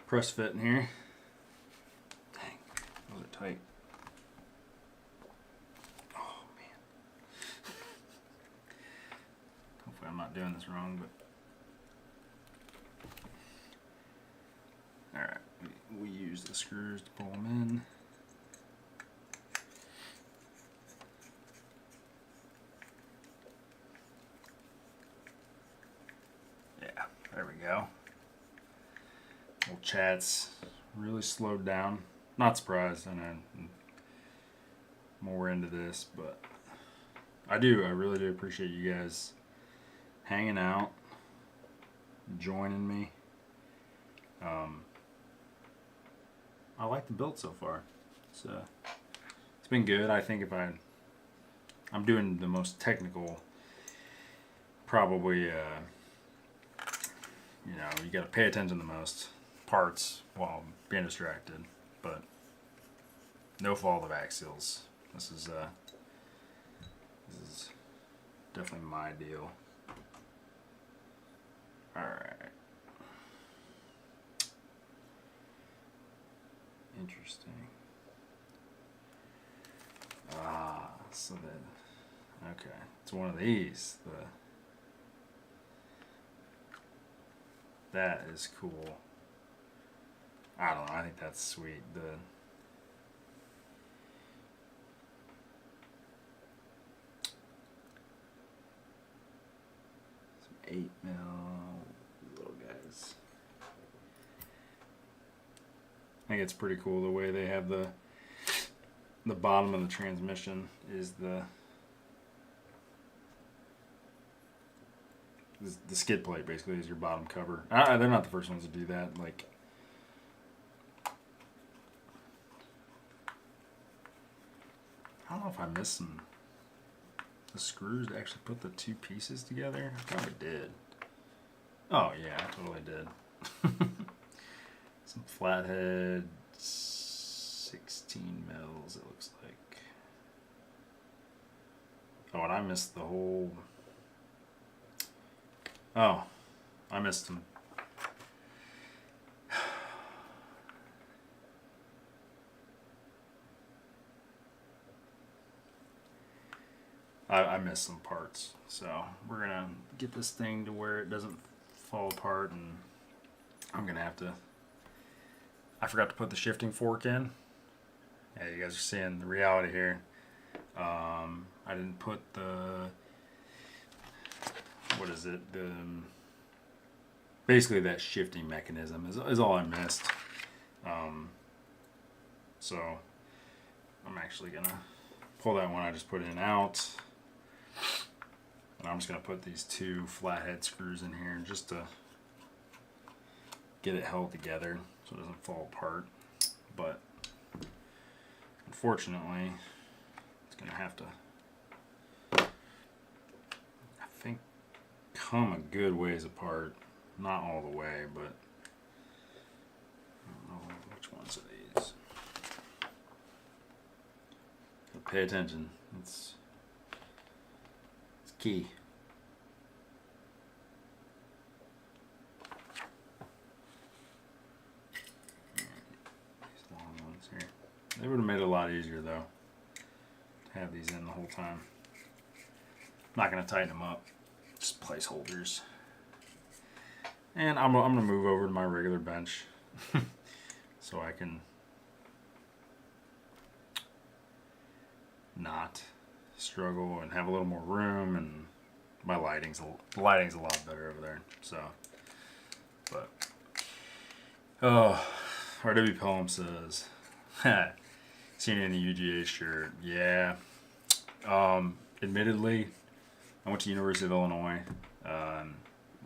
press fit in here. Dang, those are tight. Oh man. Hopefully I'm not doing this wrong, but alright, we use the screws to pull them in. There we go. Old chat's really slowed down. Not surprised, and I'm more into this, but I really do appreciate you guys hanging out, joining me. I like the build so far. So it's been good. I think if I'm doing the most technical, probably you got to pay attention to the most parts while being distracted, but no fall of axles. This is definitely my deal. All right. Interesting. So then, okay, it's one of these. That is cool. I don't know. I think that's sweet. Some 8mm little guys. I think it's pretty cool the way they have the bottom of the transmission is the skid plate basically is your bottom cover. They're not the first ones to do that. Like, I don't know if I missed the screws to actually put the two pieces together. I probably did. Oh yeah, I totally did. Some flathead 16 mils it looks like. Oh, and I missed the whole. Oh, I missed them. I missed some parts, so we're gonna get this thing to where it doesn't fall apart, and I'm gonna have to. I forgot to put the shifting fork in. Yeah, you guys are seeing the reality here. I didn't put what is it? Basically that shifting mechanism is all I missed. So I'm actually gonna pull that one I just put in out, and I'm just gonna put these two flathead screws in here just to get it held together so it doesn't fall apart. But unfortunately, it's gonna have to, I think, come a good ways apart. Not all the way, but I don't know which ones are these. Gotta pay attention. It's key. These long ones here. They would have made it a lot easier though to have these in the whole time. I'm not gonna tighten them up. Just placeholders. And I'm gonna move over to my regular bench so I can not struggle and have a little more room, and my lighting's a lot better over there. So, but oh, RW Poem says, seen it in the UGA shirt. Yeah. Admittedly, I went to University of Illinois.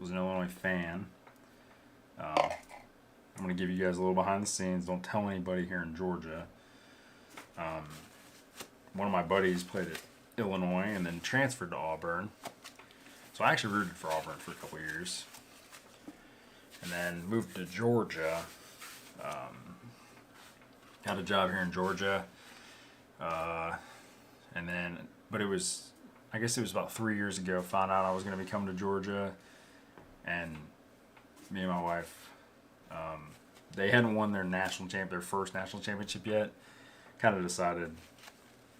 Was an Illinois fan. I'm going to give you guys a little behind the scenes. Don't tell anybody here in Georgia. One of my buddies played at Illinois and then transferred to Auburn. So I actually rooted for Auburn for a couple years. And then moved to Georgia. Got a job here in Georgia. And then, but I guess it was about 3 years ago, found out I was going to be coming to Georgia. And me and my wife, they hadn't won their first national championship yet. Kind of decided,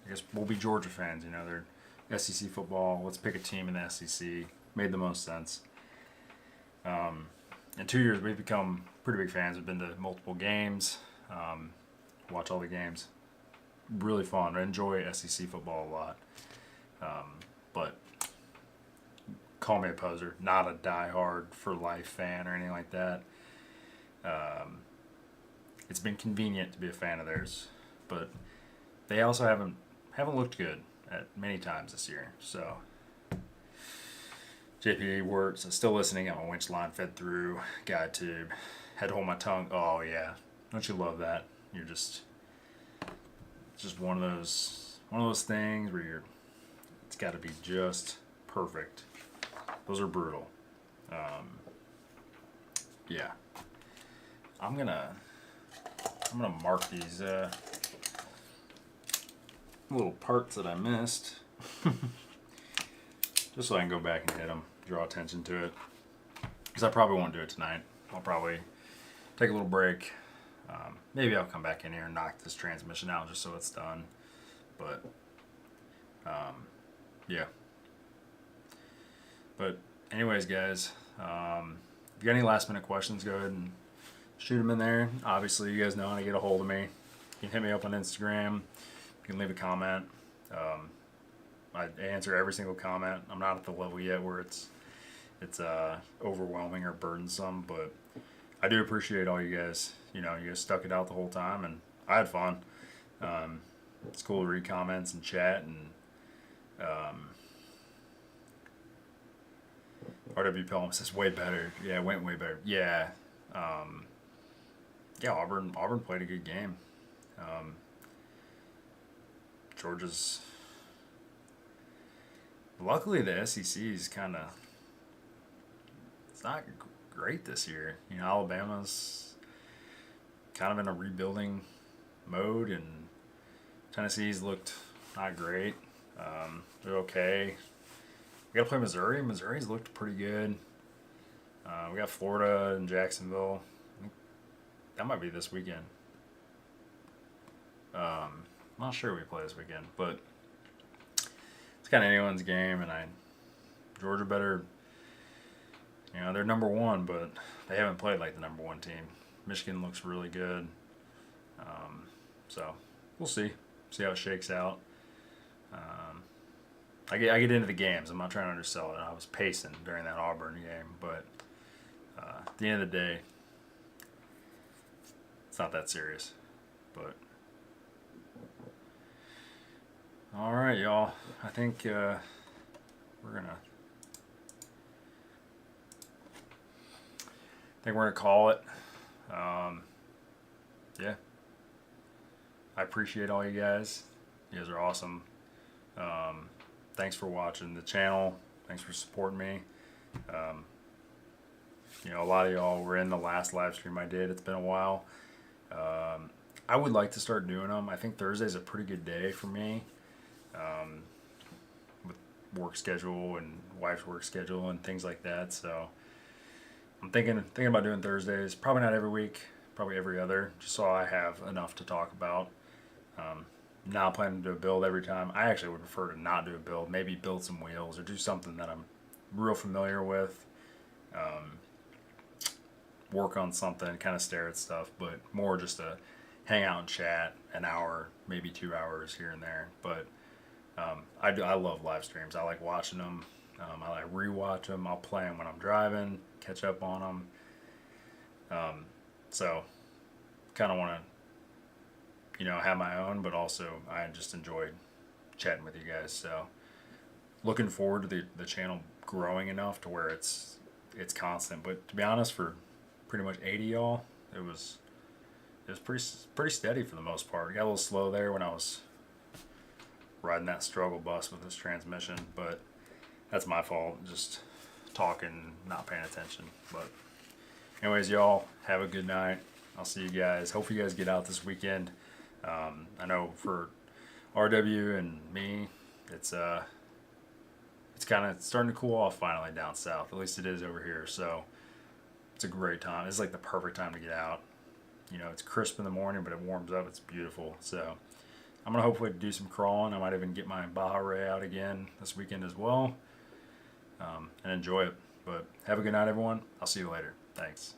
I guess we'll be Georgia fans. You know, they're SEC football. Let's pick a team in the SEC. Made the most sense. In 2 years, we've become pretty big fans. We've been to multiple games, watch all the games. Really fun. I enjoy SEC football a lot. But call me a poser, not a diehard for life fan or anything like that. It's been convenient to be a fan of theirs, but they also haven't looked good at many times this year. So JP Wertz, still listening. Got my winch line fed through, guide tube, had to hold my tongue. Oh yeah, don't you love that? It's just one of those things where it's got to be just perfect. Those are brutal. Yeah. I'm gonna mark these little parts that I missed, just so I can go back and hit them, draw attention to it. Because I probably won't do it tonight. I'll probably take a little break. Maybe I'll come back in here and knock this transmission out just so it's done. But yeah. But anyways, guys, if you got any last minute questions, go ahead and shoot them in there. Obviously, you guys know how to get a hold of me. You can hit me up on Instagram. You can leave a comment. I answer every single comment. I'm not at the level yet where it's overwhelming or burdensome, but I do appreciate all you guys. You guys stuck it out the whole time, and I had fun. It's cool to read comments and chat, and RW Pelham says way better. Yeah, it went way better. Yeah. Yeah, Auburn played a good game. Georgia's, luckily the SEC is kind of, it's not great this year. Alabama's kind of in a rebuilding mode, and Tennessee's looked not great. They're okay. We got to play Missouri. Missouri's looked pretty good. We got Florida and Jacksonville. I think that might be this weekend. I'm not sure we play this weekend, but it's kind of anyone's game. And Georgia better, they're number one, but they haven't played like the number one team. Michigan looks really good. So we'll see how it shakes out. I get into the games. I'm not trying to undersell it. I was pacing during that Auburn game, but at the end of the day, it's not that serious. But all right, y'all. I think we're gonna call it. Yeah. I appreciate all you guys. You guys are awesome. Thanks for watching the channel. Thanks for supporting me. A lot of y'all were in the last live stream I did. It's been a while. I would like to start doing them. I think Thursday's a pretty good day for me, with work schedule and wife's work schedule and things like that. So I'm thinking about doing Thursdays. Probably not every week. Probably every other, just so I have enough to talk about. Not planning to do a build every time. I actually would prefer to not do a build. Maybe build some wheels or do something that I'm real familiar with. Work on something, kind of stare at stuff, but more just to hang out and chat an hour, maybe 2 hours here and there. But I love live streams. I like watching them. I like rewatch them. I'll play them when I'm driving, catch up on them. So kind of want to have my own, but also I just enjoyed chatting with you guys. So looking forward to the channel growing enough to where it's constant. But to be honest, for pretty much 80 y'all, it was pretty steady for the most part. It got a little slow there when I was riding that struggle bus with this transmission, but that's my fault, just talking, not paying attention. But anyways, y'all, have a good night. I'll see you guys. Hope you guys get out this weekend. I know for RW and me, it's kind of starting to cool off finally down south. At least it is over here. So it's a great time. It's like the perfect time to get out. It's crisp in the morning, but it warms up. It's beautiful. So I'm going to hopefully do some crawling. I might even get my Baja Ray out again this weekend as well, and enjoy it. But have a good night, everyone. I'll see you later. Thanks.